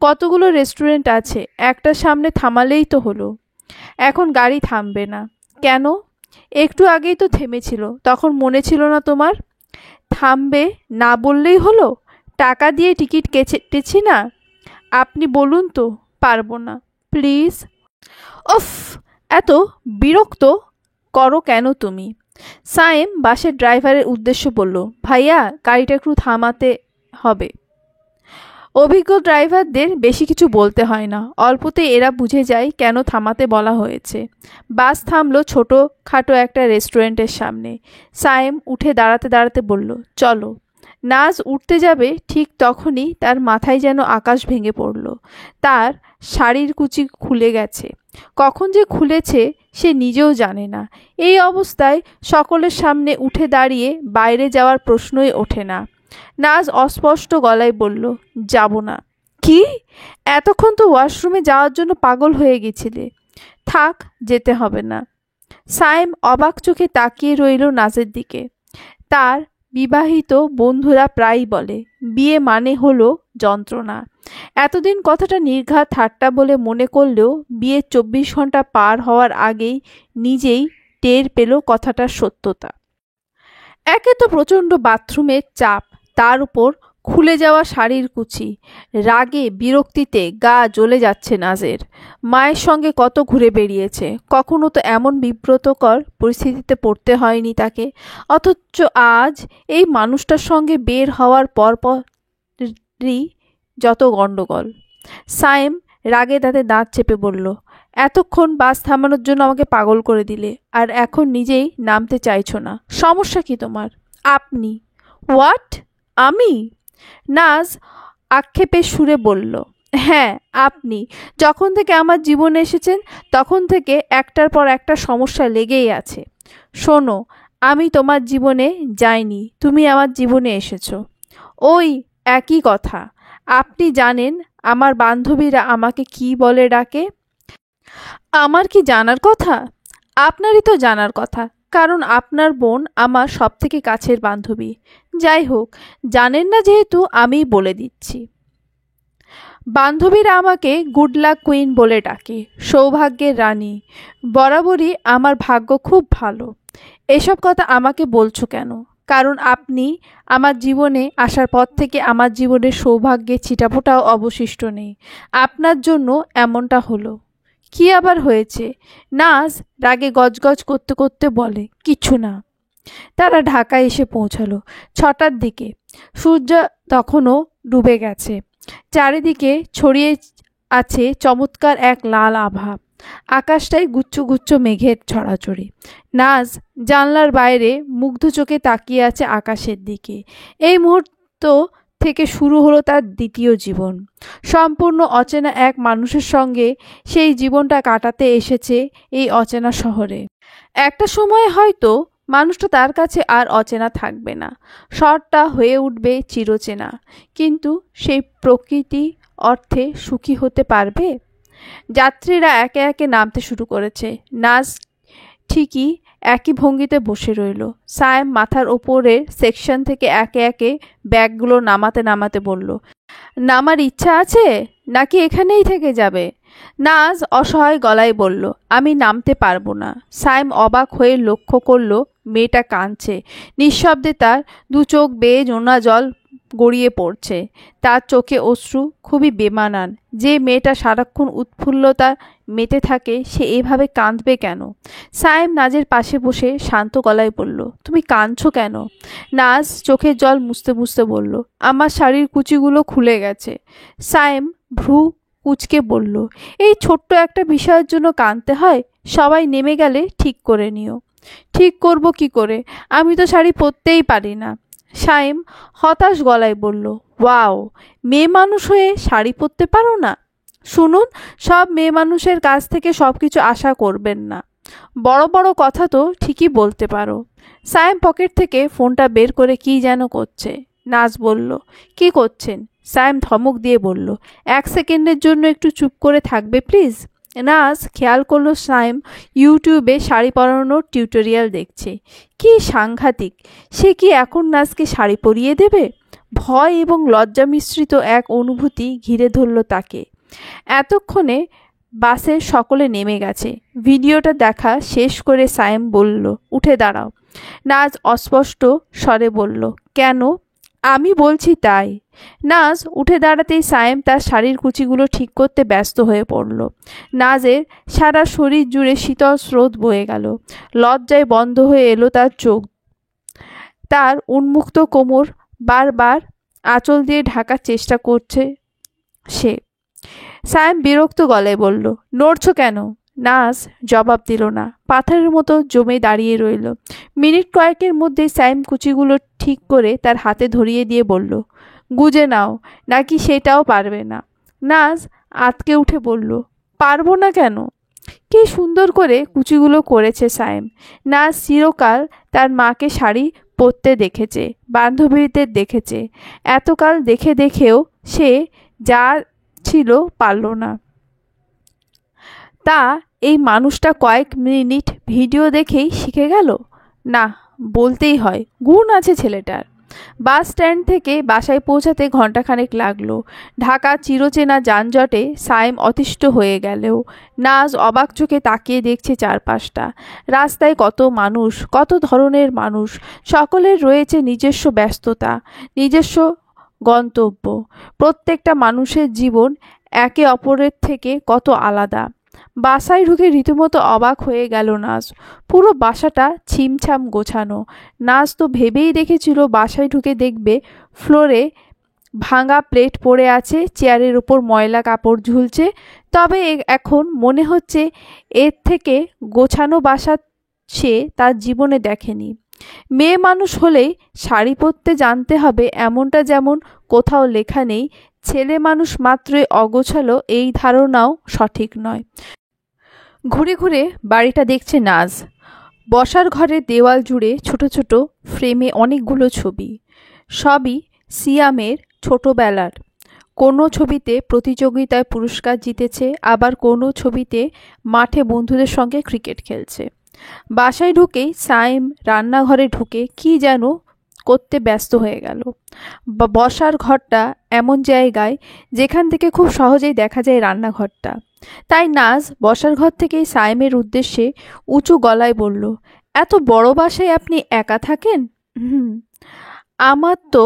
কতগুলো রেস্টুরেন্ট আছে, একটার সামনে থামালেই তো হলো। এখন গাড়ি থামবে না কেন? একটু আগেই তো থেমেছিল, তখন মনে ছিল না তোমার? থামবে না বললেই হলো? টাকা দিয়ে টিকিট কেটেছি না, আপনি বলুন তো। পারবো না, প্লিজ। উফ, এত বিরক্ত করো কেন তুমি? সায়েম বাসের ড্রাইভারের উদ্দেশ্য বলল, ভাইয়া গাড়িটা একটু থামাতে হবে। অভিজ্ঞ ড্রাইভারদের বেশি কিছু বলতে হয় না, অল্পতে এরা বুঝে যায় কেন থামাতে বলা হয়েছে। বাস থামলো ছোট খাটো একটা রেস্টুরেন্টের সামনে। সায়েম উঠে দাঁড়াতে দাঁড়াতে বলল, চলো। নাজ উঠতে যাবে ঠিক তখনই তার মাথায় যেন আকাশ ভেঙে পড়ল। তার শাড়ির কুচি খুলে গেছে। কখন যে খুলেছে সে নিজেও জানে না। এই অবস্থায় সকলের সামনে উঠে দাঁড়িয়ে বাইরে যাওয়ার প্রশ্নই ওঠে না। নাজ অস্পষ্ট গলায় বলল, যাব না। কি? এতক্ষণ তো ওয়াশরুমে যাওয়ার জন্য পাগল হয়ে গেছিলে। থাক, যেতে হবে না। সায়েম অবাক চোখে তাকিয়ে রইল নাজের দিকে। তার বিবাহিত বন্ধুরা প্রায়ই বলে বিয়ে মানে হলো যন্ত্রণা। এতদিন কথাটা নির্ঘাত ঠাট্টা বলে মনে করলেও বিয়ের 24 ঘন্টা পার হওয়ার আগেই নিজেই টের পেল কথাটার সত্যতা। একে তো প্রচণ্ড বাথরুমের চাপ, তার উপর খুলে যাওয়া শাড়ির কুচি। রাগে বিরক্তিতে গা জ্বলে যাচ্ছে নাজের। মায়ের সঙ্গে কত ঘুরে বেরিয়েছে, কখনো তো এমন বিব্রতকর পরিস্থিতিতে পড়তে হয়নি তাকে। অথচ আজ এই মানুষটার সঙ্গে বের হওয়ার পরপরই যত গণ্ডগোল। সায়েম রাগে দাঁতে দাঁত চেপে বলল, এতক্ষণ বাস থামানোর জন্য আমাকে পাগল করে দিলে, আর এখন নিজেই নামতে চাইছো না। সমস্যা কি তোমার? আপনি? হোয়াট? আমি? নাজ আক্ষেপের সুরে বলল, হ্যাঁ আপনি। যখন থেকে আমার জীবনে এসেছেন তখন থেকে একটার পর একটা সমস্যা লেগেই আছে। শোনো, আমি তোমার জীবনে যাইনি, তুমি আমার জীবনে এসেছো। ওই একই কথা। আপনি জানেন আমার বান্ধবীরা আমাকে কি বলে ডাকে? আমার কি জানার কথা? আপনারই তো জানার কথা, কারণ আপনার বোন আমার সবথেকে কাছের বান্ধবী। যাই হোক, জানেন না যেহেতু আমিই বলে দিচ্ছি। বান্ধবীরা আমাকে গুড লাক কুইন বলে ডাকে, সৌভাগ্যের রানী। বরাবরই আমার ভাগ্য খুব ভালো। এসব কথা আমাকে বলছো কেন? কারণ আপনি আমার জীবনে আসার পর থেকে আমার জীবনের সৌভাগ্যের ছিটাফোঁটাও অবশিষ্ট নেই। আপনার জন্য এমনটা হলো। কি আবার হয়েছে? নাজ রাগে গজগজ করতে করতে বলে, কিছু না। তারা ঢাকায় এসে পৌঁছালো 6টার দিকে। সূর্য তখনও ডুবে গেছে। চারিদিকে ছড়িয়ে আছে চমৎকার এক লাল আভা। আকাশটায় গুচ্ছ গুচ্ছ মেঘের ছড়াছড়ি। নাজ জানলার বাইরে মুগ্ধ চোখে তাকিয়ে আছে আকাশের দিকে। এই মুহূর্ত থেকে শুরু হলো তার দ্বিতীয় জীবন। সম্পূর্ণ অচেনা এক মানুষের সঙ্গে সেই জীবনটা কাটাতে এসেছে এই অচেনা শহরে। একটা সময় হয়তো মানুষটা তার কাছে আর অচেনা থাকবে না, শহরটা হয়ে উঠবে চিরচেনা। কিন্তু সেই প্রকৃতি অর্থে সুখী হতে পারবে? যাত্রীরা একে একে নামতে শুরু করেছে। নাজ ঠিকই একই ভঙ্গিতে বসে রইল। সায়েম মাথার ওপরের সেকশন থেকে একে একে ব্যাগগুলো নামাতে নামাতে বলল, নামার ইচ্ছা আছে নাকি এখানেই থেকে যাবে? নাজ অসহায় গলায় বলল, আমি নামতে পারবো না। সায়েম অবাক হয়ে লক্ষ্য করল মেয়েটা কাঁদছে। নিঃশব্দে তার দু চোখ বেয়ে নোনা জল গড়িয়ে পড়ছে। তার চোখে অশ্রু খুবই বেমানান। যে মেয়েটা সারাক্ষণ উৎফুল্লতা মেতে থাকে সে এভাবে কাঁদবে কেন? সায়েম নাজের পাশে বসে শান্ত গলায় বলল, তুমি কাঁদছো কেন? নাজ চোখের জল মুছতে মুছতে বলল, আমার শাড়ির কুচিগুলো খুলে গেছে। সায়েম ভ্রু কুচকে বলল, এই ছোট্ট একটা বিষয়ের জন্য কাঁদতে হয়? সবাই নেমে গেলে ঠিক করে নিও। ঠিক করব কি করে? আমি তো শাড়ি পরতেই পারি না। সায়েম হতাশ গলায় বলল, ওয়াও, মেয়ে মানুষ হয়ে শাড়ি পরতে পারো না? শুনুন, সব মেয়ে মানুষের কাছ থেকে সব কিছু আশা করবেন না। বড় বড় কথা তো ঠিকই বলতে পারো। সায়েম পকেট থেকে ফোনটা বের করে কি যেন করছে। নাজ বলল, কি করছেন? সায়েম ধমক দিয়ে বলল, 1 সেকেন্ডের জন্য একটু চুপ করে থাকবে প্লিজ। নাজ খেয়াল করলো সায়েম ইউটিউবে শাড়ি পরানোর টিউটোরিয়াল দেখছে। কি সাংঘাতিক! সে কি এখন নাজকে শাড়ি পরিয়ে দেবে? ভয় এবং লজ্জা মিশ্রিত এক অনুভূতি ঘিরে ধরল তাকে। এতক্ষণে বাসের সকলে নেমে গেছে। ভিডিওটা দেখা শেষ করে সায়েম বলল, উঠে দাঁড়াও। নাজ অস্পষ্ট স্বরে বলল, কেন? আমি বলছি তাই। নাজ উঠে দাঁড়াতেই সায়েম তার শাড়ির কুচিগুলো ঠিক করতে ব্যস্ত হয়ে পড়ল। নাজের সারা শরীর জুড়ে শীতল স্রোত বয়ে গেল। লজ্জায় বন্ধ হয়ে এলো তার চোখ। তার উন্মুক্ত কোমর বারবার আঁচল দিয়ে ঢাকার চেষ্টা করছে সে। সায়েম বিরক্ত গলায় বলল, নড়ছো কেন? নাজ জবাব দিল না, পাথরের মতো জমে দাঁড়িয়ে রইল। মিনিট কয়েকের মধ্যে সায়েম কুচিগুলো ঠিক করে তার হাতে ধরিয়ে দিয়ে বলল, গুজে নাও, নাকি সেটাও পারবে না? নাজ আতকে উঠে বলল, পারবো না কেন? কি সুন্দর করে কুচিগুলো করেছে সায়েম। নাজ চিরকাল তার মাকে শাড়ি পরতে দেখেছে, বান্ধবীদের দেখেছে। এতকাল দেখে দেখেও সে যা ছিল পারল না। তা এই মানুষটা কয়েক মিনিট ভিডিও দেখেই শিখে গেল? না, বলতেই হয়, গুণ আছে ছেলেটার। বাস স্ট্যান্ড থেকে বাসায় পৌঁছাতে ঘণ্টাখানেক লাগলো। ঢাকা চিরচেনা যানজটে সায়েম অতিষ্ঠ হয়ে গেলেও নাজ অবাক চোখে তাকিয়ে দেখছে চারপাশটা। রাস্তায় কত মানুষ, কত ধরনের মানুষ। সকলের রয়েছে নিজস্ব ব্যস্ততা, নিজস্ব গন্তব্য। প্রত্যেকটা মানুষের জীবন একে অপরের থেকে কত আলাদা। বাসায় ঢুকে রীতিমতো অবাক হয়ে গেল নাজ। পুরো বাসাটা ছিমছাম গোছানো। নাজ তো ভেবেই রেখেছিল বাসায় ঢুকে দেখবে ফ্লোরে ভাঙা প্লেট পড়ে আছে, চেয়ারের ওপর ময়লা কাপড় ঝুলছে। তবে এখন মনে হচ্ছে এর থেকে গোছানো বাসা সে তার জীবনে দেখেনি। মেয়ে মানুষ হলেই শাড়ি পরতে জানতে হবে এমনটা যেমন কোথাও লেখা নেই। ছেলে মানুষ মাত্রই অগোছালো এই ধারণাও সঠিক নয়। ঘুরে ঘুরে বাড়িটা দেখছে নাজ। বসার ঘরের দেওয়াল জুড়ে ছোট ছোট ফ্রেমে অনেকগুলো ছবি। সবই সিয়ামের ছোটবেলার। কোনো ছবিতে প্রতিযোগিতায় পুরস্কার জিতেছে, আবার কোনো ছবিতে মাঠে বন্ধুদের সঙ্গে ক্রিকেট খেলছে। বাসায় ঢুকেই সায়েম রান্নাঘরে ঢুকে কি যেন করতে ব্যস্ত হয়ে গেল। বসার ঘরটা এমন জায়গায় যেখান থেকে খুব সহজেই দেখা যায় রান্নাঘরটা। তাই নাজ বসার ঘর থেকেই সায়েমের উদ্দেশ্যে উঁচু গলায় বলল, এত বড় বাসায় আপনি একা থাকেন? হুম, আমার তো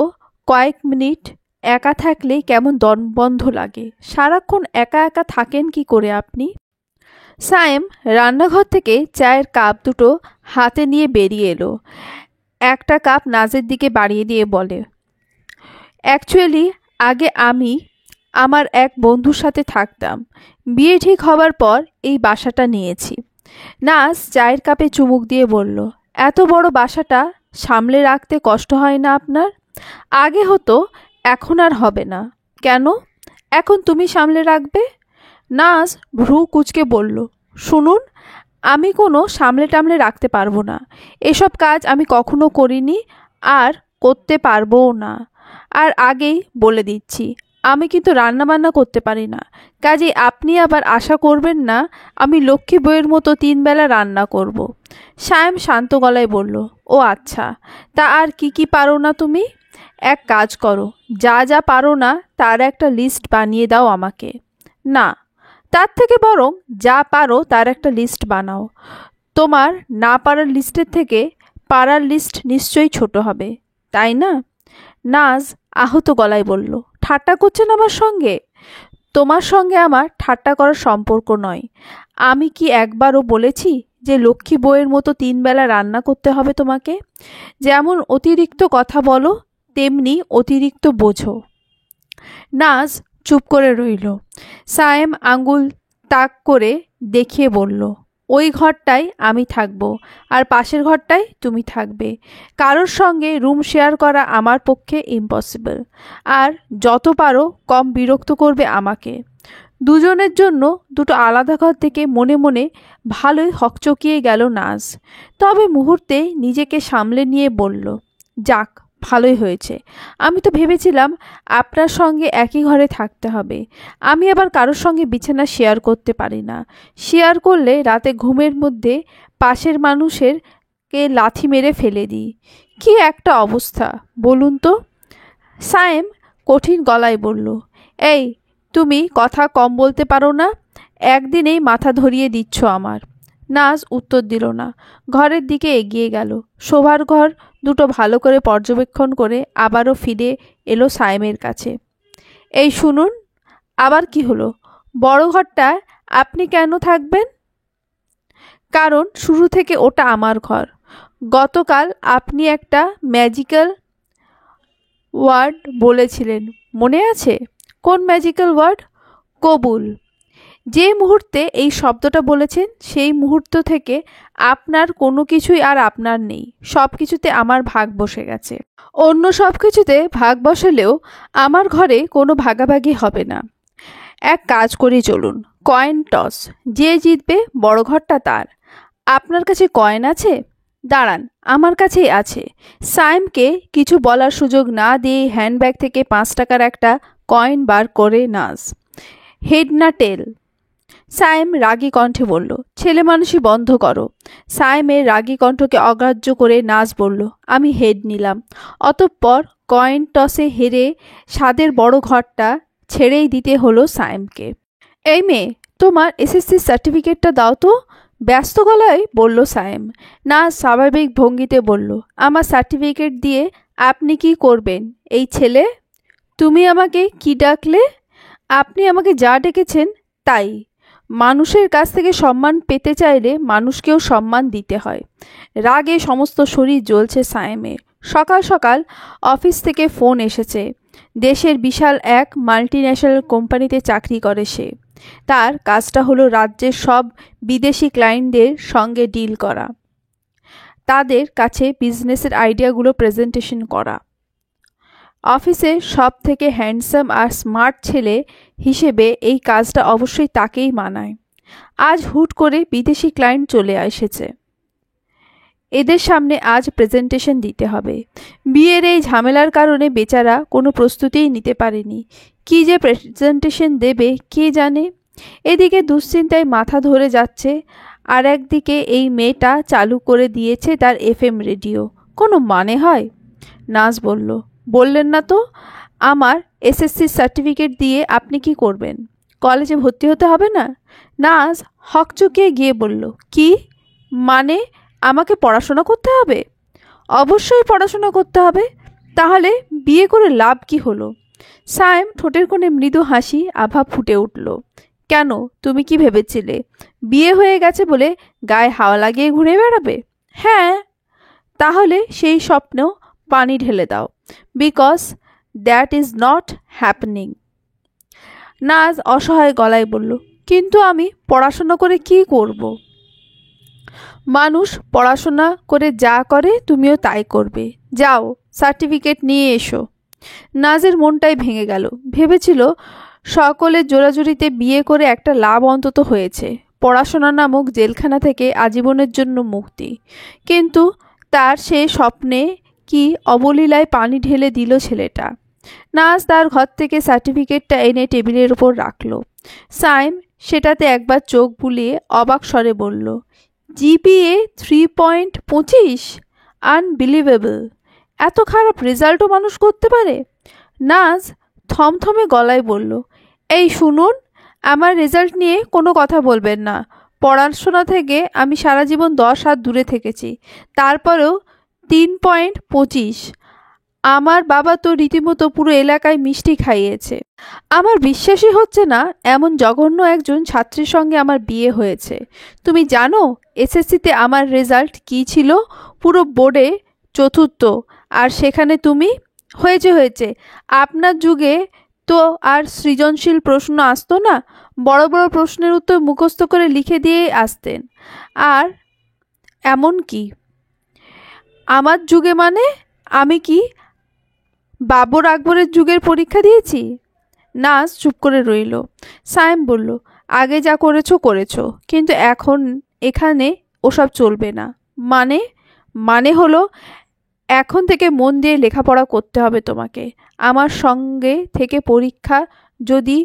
কয়েক মিনিট একা থাকলেই কেমন দমবন্ধ লাগে। সারাক্ষণ একা একা থাকেন কি করে আপনি? সায়েম রান্নাঘর থেকে চায়ের কাপ দুটো হাতে নিয়ে বেরিয়ে এলো। একটা কাপ নাজের দিকে বাড়িয়ে দিয়ে বলে, অ্যাকচুয়ালি আগে আমি আমার এক বন্ধুর সাথে থাকতাম। বিয়ে ঠিক হবার পর এই বাসাটা নিয়েছি। নাজ চায়ের কাপে চুমুক দিয়ে বলল, এত বড় বাসাটা সামলে রাখতে কষ্ট হয় না আপনার? আগে হতো, এখন আর হবে না। কেন? এখন তুমি সামলে রাখবে? নাজ ভ্রু কুঁচকে বলল, শুনুন, আমি কোনো সামলে টামলে রাখতে পারবো না। এসব কাজ আমি কখনো করিনি, আর করতে পারবোও না। আর আগেই বলে দিচ্ছি, আমি কিন্তু রান্নাবান্না করতে পারি না। কাজেই আপনি আবার আশা করবেন না আমি লক্ষ্মী বউয়ের মতো 3 বেলা রান্না করব। সায়েম শান্ত গলায় বলল, ও আচ্ছা, তা আর কি পারো না তুমি? এক কাজ করো, যা যা পারো না তার একটা লিস্ট বানিয়ে দাও আমাকে। না, তার থেকে বরং যা পারো তার একটা লিস্ট বানাও। তোমার না পারার লিস্টের থেকে পারার লিস্ট নিশ্চয়ই ছোট হবে, তাই না? নাজ আহত গলায় বলল, ঠাট্টা করছেন আমার সঙ্গে? তোমার সঙ্গে আমার ঠাট্টা করার সম্পর্ক নয়। আমি কি একবারও বলেছি যে লক্ষ্মী বউয়ের মতো 3 বেলা রান্না করতে হবে তোমাকে? যেমন অতিরিক্ত কথা বলো, তেমনি অতিরিক্ত বোঝো। নাজ চুপ করে রইল। সায়েম আঙ্গুল তাক করে দেখিয়ে বলল, ওই ঘরটায় আমি থাকবো, আর পাশের ঘরটায় তুমি থাকবে। কারোর সঙ্গে রুম শেয়ার করা আমার পক্ষে ইম্পসিবল। আর যত পারো কম বিরক্ত করবে আমাকে। দুজনের জন্য দুটো আলাদা ঘর থেকে মনে মনে ভালোই হকচকিয়ে গেল নাজ। তবে মুহূর্তে নিজেকে সামলে নিয়ে বলল, যাক, ভালোই হয়েছে। আমি তো ভেবেছিলাম আপনার সঙ্গে একই ঘরে থাকতে হবে। আমি আবার কারোর সঙ্গে বিছানা শেয়ার করতে পারি না। শেয়ার করলে রাতে ঘুমের মধ্যে পাশের মানুষের কে লাথি মেরে ফেলে দিই। কি একটা অবস্থা বলুন তো? সায়েম কঠিন গলায় বলল, এই, তুমি কথা কম বলতে পারো না? একদিনেই মাথা ধরিয়ে দিচ্ছ আমার। নাজ উত্তর দিল না, ঘরের দিকে এগিয়ে গেল। শোবার ঘর দুটো ভালো করে পর্যবেক্ষণ করে আবারও ফিরে এলো সায়েমের কাছে। এই শুনুন, আবার কি হলো? বড় ঘরটা আপনি কেন থাকবেন? কারণ শুরু থেকে ওটা আমার ঘর। গতকাল আপনি একটা ম্যাজিক্যাল ওয়ার্ড বলেছিলেন, মনে আছে? কোন ম্যাজিক্যাল ওয়ার্ড? কবুল। যে মুহূর্তে এই শব্দটা বলেছেন সেই মুহূর্ত থেকে আপনার কোনো কিছুই আর আপনার নেই। সব কিছুতে আমার ভাগ বসে গেছে। অন্য সব কিছুতে ভাগ বসালেও আমার ঘরে কোনো ভাগাভাগি হবে না। এক কাজ করি চলুন, কয়েন টস। যে জিতবে বড় ঘরটা তার। আপনার কাছে কয়েন আছে? দাঁড়ান, আমার কাছেই আছে। সায়েমকে কিছু বলার সুযোগ না দিয়ে হ্যান্ডব্যাগ থেকে 5 টাকার একটা কয়েন বার করে নাজ। হেড না টেল? সায়েম রাগী কণ্ঠে বলল, ছেলে মানুষই বন্ধ করো। সায়েমের রাগী কণ্ঠকে অগ্রাহ্য করে নাজ বলল, আমি হেড নিলাম। অতঃপর কয়েন টসে হেরে স্বাদের বড় ঘরটা ছেড়েই দিতে হলো সায়েমকে। এই মেয়ে, তোমার এসএসসি সার্টিফিকেটটা দাও তো, ব্যস্ত গলায় বলল সায়েম। নাজ স্বাভাবিক ভঙ্গিতে বলল, আমার সার্টিফিকেট দিয়ে আপনি কি করবেন? এই ছেলে, তুমি আমাকে কি ডাকলে? আপনি আমাকে যা ডেকেছেন তাই। মানুষের কাছ থেকে সম্মান পেতে চাইলে মানুষকেও সম্মান দিতে হয়। রাগে সমস্ত শরীর জ্বলছে সায়েমের। সকাল সকাল অফিস থেকে ফোন এসেছে। দেশের বিশাল এক মাল্টিন্যাশনাল কোম্পানিতে চাকরি করে সে। তার কাজটা হলো রাজ্যের সব বিদেশি ক্লায়েন্টদের সঙ্গে ডিল করা, তাদের কাছে বিজনেসের আইডিয়াগুলো প্রেজেন্টেশন করা। অফিসের সব থেকে হ্যান্ডসাম আর স্মার্ট ছেলে হিসেবে এই কাজটা অবশ্যই তাকেই মানায়। আজ হুট করে বিদেশি ক্লায়েন্ট চলে এসেছে, এদের সামনে আজ প্রেজেন্টেশন দিতে হবে। বিয়ের এই ঝামেলার কারণে বেচারা কোনো প্রস্তুতিই নিতে পারেনি। কি যে প্রেজেন্টেশন দেবে কে জানে। এদিকে দুশ্চিন্তায় মাথা ধরে যাচ্ছে, আর একদিকে এই মেয়েটা চালু করে দিয়েছে তার এফএম রেডিও। কোনো মানে হয়? নাজ বলল, বললেন না তো। আমার এসএসসি সার্টিফিকেট দিয়ে আপনি কি করবেন? কলেজে ভর্তি হতে হবে না? নাজ হকচকিয়ে গিয়ে বলল, কি মানে? আমাকে পড়াশোনা করতে হবে? অবশ্যই পড়াশোনা করতে হবে, তাহলে বিয়ে করে লাভ কি হলো? সায়েম ঠোঁটের কোণে মৃদু হাসি আভা ফুটে উঠল। কেন, তুমি কি ভেবেছিলে বিয়ে হয়ে গেছে বলে গায়ে হাওয়া লাগিয়ে ঘুরে বেড়াবে? হ্যাঁ, তাহলে সেই স্বপ্নেও পানি ঢেলে দাও, because that is not happening. Naz অসহায় গলায় বলল, কিন্তু আমি পড়াশোনা করে কি করব? মানুষ পড়াশোনা করে যা করে তুমিও তাই করবে। যাও, সার্টিফিকেট নিয়ে এসো। নাজের মনটাই ভেঙে গেল। ভেবেছিল সকলের জোরাজুরিতে বিয়ে করে একটা লাভ অন্তত হয়েছে, পড়াশোনা নামক জেলখানা থেকে আজীবনের জন্য মুক্তি। কিন্তু তার সে স্বপ্নে কি অবলীলায় পানি ঢেলে দিল ছেলেটা। নাজ তার ঘর থেকে সার্টিফিকেটটা এনে টেবিলের ওপর রাখল। সাইম সেটাতে একবার চোখ বুলিয়ে অবাক স্বরে বলল, জিপিএ 3.25, আনবিলিভেবল! এত খারাপ রেজাল্টও মানুষ করতে পারে? নাজ থমথমে গলায় বলল, এই শুনুন, আমার রেজাল্ট নিয়ে কোনো কথা বলবেন না। পড়াশোনা থেকে আমি সারা জীবন 10 হাত দূরে থেকেছি, তারপরেও 3.25। আমার বাবা তো রীতিমতো পুরো এলাকায় মিষ্টি খাইয়েছে। আমার বিশ্বাসই হচ্ছে না এমন জঘন্য একজন ছাত্রীর সঙ্গে আমার বিয়ে হয়েছে। তুমি জানো এসএসসিতে আমার রেজাল্ট কী ছিল? পুরো বোর্ডে 4র্থ, আর সেখানে তুমি? হয়েছে, আপনার যুগে তো আর সৃজনশীল প্রশ্ন আসতো না, বড় বড় প্রশ্নের উত্তর মুখস্থ করে লিখে দিয়েই আসতেন। আর এমন কি আমার যুগে, মানে আমি কি বাবর আকবরের যুগের পরীক্ষা দিয়েছি? নাজ চুপ করে রইল। সায়েম বলল, আগে যা করেছো, কিন্তু এখন এখানে ওসব চলবে না। মানে হলো এখন থেকে মন দিয়ে লেখাপড়া করতে হবে তোমাকে। আমার সঙ্গে থেকে পরীক্ষা যদি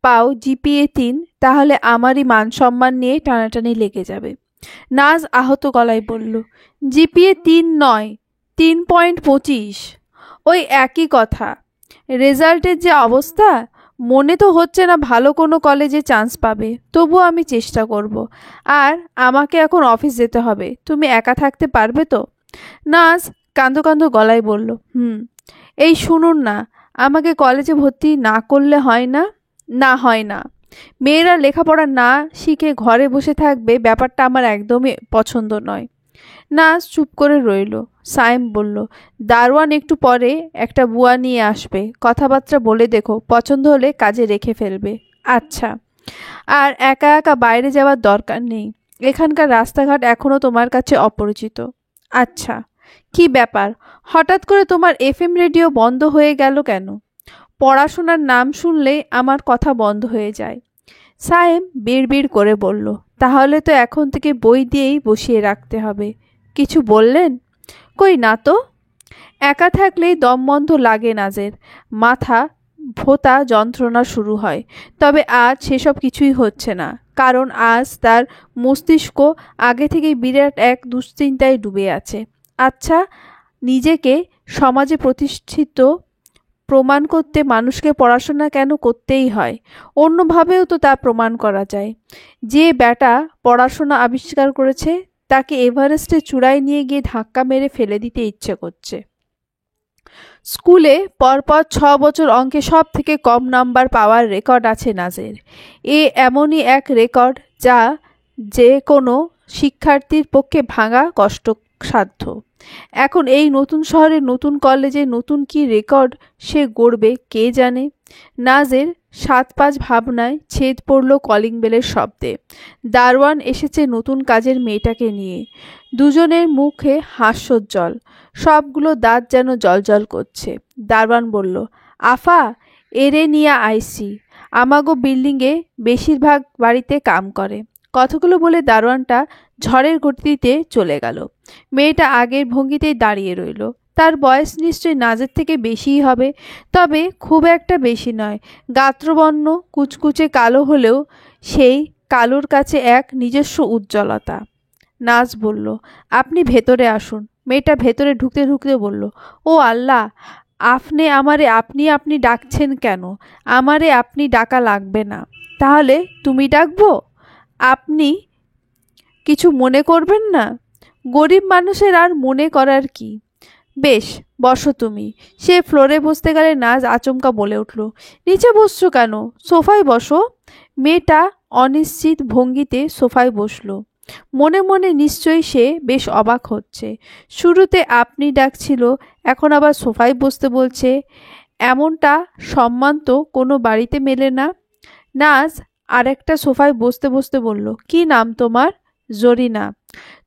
পাও জিপিএ 3, তাহলে আমারই মান সম্মান নিয়ে টানাটানি লেগে যাবে। নাজ আহত গলায় বলল, জিপিএ 3 নয়, 3.25। ওই একই কথা। রেজাল্টের যে অবস্থা, মনে তো হচ্ছে না ভালো কোনো কলেজে চান্স পাবে। তবুও আমি চেষ্টা করব। আর আমাকে এখন অফিস যেতে হবে, তুমি একা থাকতে পারবে তো? নাজ কাঁদো কাঁদো গলায় বলল, এই শুনুন না, আমাকে কলেজে ভর্তি না করলে হয় না? না, হয় না। মেয়েরা লেখাপড়া না শিখে ঘরে বসে থাকবে, ব্যাপারটা আমার একদমই পছন্দ নয়। নাজ চুপ করে রইল। সায়েম বলল, দারোয়ান একটু পরে একটা বুয়া নিয়ে আসবে, কথাবার্তা বলে দেখো, পছন্দ হলে কাজে রেখে ফেলবে। আচ্ছা। আর একা একা বাইরে যাওয়ার দরকার নেই, এখানকার রাস্তাঘাট এখনও তোমার কাছে অপরিচিত। আচ্ছা। কি ব্যাপার, হঠাৎ করে তোমার এফএম রেডিও বন্ধ হয়ে গেল কেন? পড়াশোনার নাম শুনলেই আমার কথা বন্ধ হয়ে যায়। সায়েম বিড়বিড় করে বলল, তাহলে তো এখন থেকে বই দিয়েই বসিয়ে রাখতে হবে। কিছু বললেন? কই না তো। একা থাকলেই দম বন্ধ লাগে নাজের, মাথা ভোঁতা যন্ত্রণা শুরু হয়। তবে আজ সেসব কিছুই হচ্ছে না, কারণ আজ তার মস্তিষ্ক আগে থেকেই বিরাট এক দুশ্চিন্তায় ডুবে আছে। আচ্ছা, নিজেকে সমাজে প্রতিষ্ঠিত প্রমাণ করতে মানুষকে পড়াশোনা কেন করতেই হয়? অন্যভাবেও তো তা প্রমাণ করা যায়। যে ব্যাটা পড়াশোনা আবিষ্কার করেছে, তাকে এভারেস্টের চূড়ায় নিয়ে গিয়ে ধাক্কা মেরে ফেলে দিতে ইচ্ছে করছে। স্কুলে পরপর 6 বছর অঙ্কে সব থেকে কম নাম্বার পাওয়ার রেকর্ড আছে নাজের। এমনই এক রেকর্ড যা যে কোনো শিক্ষার্থীর পক্ষে ভাঙা কষ্টসাধ্য। এখন এই নতুন শহরে নতুন কলেজে নতুন কি রেকর্ড সে গড়বে কে জানে। নাজের 7-5 ভাবনায় ছেদ পড়ল কলিং বেলের শব্দে। দারোয়ান এসেছে নতুন কাজের মেয়েটাকে নিয়ে। দুজনের মুখে হাস্যোজ্জ্বল, সবগুলো দাঁত যেন জলজল করছে। দারোয়ান বলল, আফা, এরে নিয়া আইসি, আমাগো বিল্ডিংয়ে বেশিরভাগ বাড়িতে কাম করে। কথাগুলো বলে দারোয়ানটা ঝড়ের গতিতে চলে গেল। মেয়েটা আগের ভঙ্গিতেই দাঁড়িয়ে রইল। তার বয়স নিশ্চয়ই নাজের থেকে বেশিই হবে, তবে খুব একটা বেশি নয়। গাত্রবর্ণ কুচকুচে কালো হলেও সেই কালোর কাছে এক নিজস্ব উজ্জ্বলতা। নাজ বলল, আপনি ভেতরে আসুন, মেয়েটা ভেতরে ঢুকতে ঢুকতে বলল, ও আল্লাহ, আপনি আমারে আপনি আপনি ডাকছেন কেন? আমারে আপনি ডাকা লাগবে না। তাহলে তুমি ডাকবো? আপনি কিছু মনে করবেন না? গরিব মানুষের আর মনে করার কি? বেশ, বসো তুমি। সে ফ্লোরে বসতে গেলে নাজ আচমকা বলে উঠল, নিচে বসছো কেন? সোফায় বসো। মেয়েটা অনিশ্চিত ভঙ্গিতে সোফায় বসলো। মনে মনে নিশ্চয়ই সে বেশ অবাক হচ্ছে। শুরুতে আপনি ডাকছিল, এখন আবার সোফায় বসতে বলছে। এমনটা সম্মান তো কোনো বাড়িতে মেলে না। নাজ আরেকটা সোফায় বসতে বসতে বলল, কি নাম তোমার? জরিনা।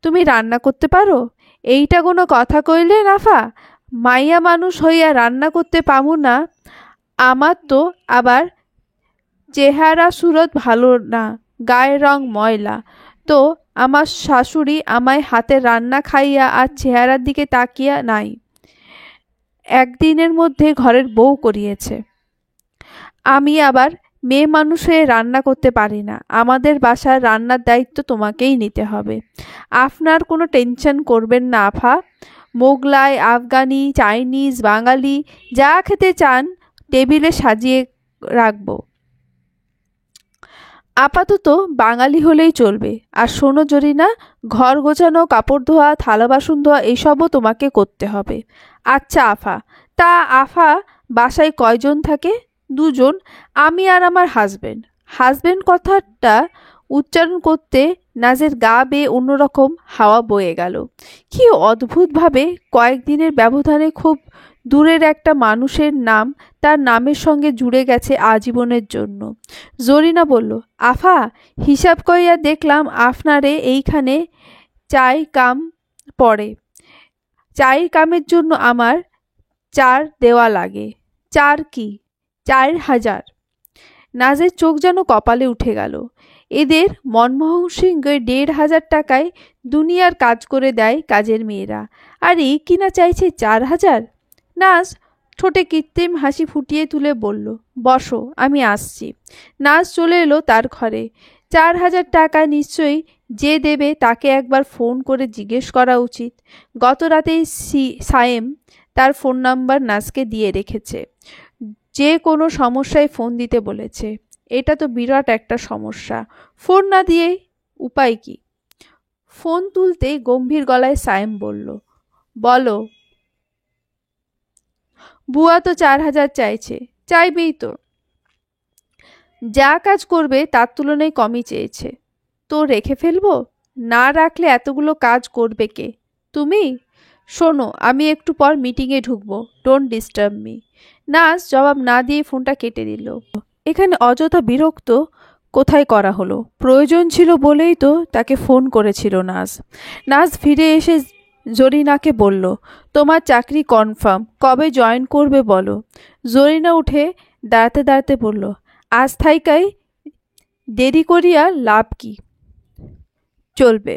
তুমি রান্না করতে পারো? এইটা কোনো কথা কইলে নাফা? মাইয়া মানুষ হইয়া রান্না করতে পামু না? আমার তো আবার চেহারা সুরত ভালো না, গায়ের রং ময়লা। তো আমার শাশুড়ি আমায় হাতে রান্না খাইয়া আর চেহারার দিকে তাকিয়া নাই, একদিনের মধ্যে ঘরের বউ করিয়েছে। আমি আবার মেয়ে মানুষ হয়ে রান্না করতে পারি না। আমাদের বাসার রান্নার দায়িত্ব তোমাকেই নিতে হবে। আপনার কোনো টেনশন করবেন না আফা। মোগলাই, আফগানি, চাইনিজ, বাঙালি যা খেতে চান টেবিলে সাজিয়ে রাখবো। আপাতত বাঙালি হলেই চলবে। আর শোনো জরিনা, ঘর গোছানো, কাপড় ধোয়া, থালা বাসন ধোয়া এইসবও তোমাকে করতে হবে। আচ্ছা আফা। তা আফা বাসায় কয়জন থাকে? দুজন, আমি আর আমার হাজবেন্ড। হাজবেন্ড কথাটা উচ্চারণ করতে নাজের গা বেয়ে অন্যরকম হাওয়া বয়ে গেল। কি অদ্ভুতভাবে কয়েকদিনের ব্যবধানে খুব দূরের একটা মানুষের নাম তার নামের সঙ্গে জুড়ে গেছে আজীবনের জন্য। জরিনা বলল, আফা, হিসাব করিয়া দেখলাম আপনারে এইখানে চাই কাম পড়ে। চাই কামের জন্য আমার 4 দেওয়া লাগে। 4 কি? 4,000। নাজের চোখ যেন কপালে উঠে গেল। এদের মনমোহন সিংহের 1,500 টাকায় দুনিয়ার কাজ করে দেয় কাজের মেয়েরা, আর এই কিনা চাইছে 4,000। নাজ ঠোঁটে কৃত্রিম হাসি ফুটিয়ে তুলে বলল, বসো, আমি আসছি। নাজ চলে এলো তার ঘরে। 4,000 টাকা নিশ্চয়ই যে দেবে তাকে একবার ফোন করে জিজ্ঞেস করা উচিত। গত রাতেই সায়েম তার ফোন নাম্বার নাজকে দিয়ে রেখেছে। যে কোনো সমস্যায় ফোন দিতে বলেছে। এটা তো বিরাট একটা সমস্যা। ফোন না দিয়ে উপায় কি? ফোন তুলতেই গম্ভীর গলায় সায়েম বলল, বলো। বুয়া তো 4,000 চাইছে। চাইবেই তো। যা কাজ করবে তার তুলনায় কমই চেয়েছে। তো রেখে ফেলবো? না রাখলে এতগুলো কাজ করবে কে? তুমি? শোনো, আমি একটু পর মিটিংয়ে ঢুকবো। Don't disturb me. নাজ জবাব না দিয়ে ফোনটা কেটে দিল। এখানে অযথা বিরক্ত কোথায় করা হলো? প্রয়োজন ছিল বলেই তো তাকে ফোন করেছিল নাজ। নাজ ফিরে এসে জরিনাকে বলল, তোমার চাকরি কনফার্ম। কবে জয়েন করবে বলো? জরিনা উঠে দাঁড়াতে দাঁড়াতে বলল, আজ থাইকাই দেরি করিয়া লাভ কি? চলবে।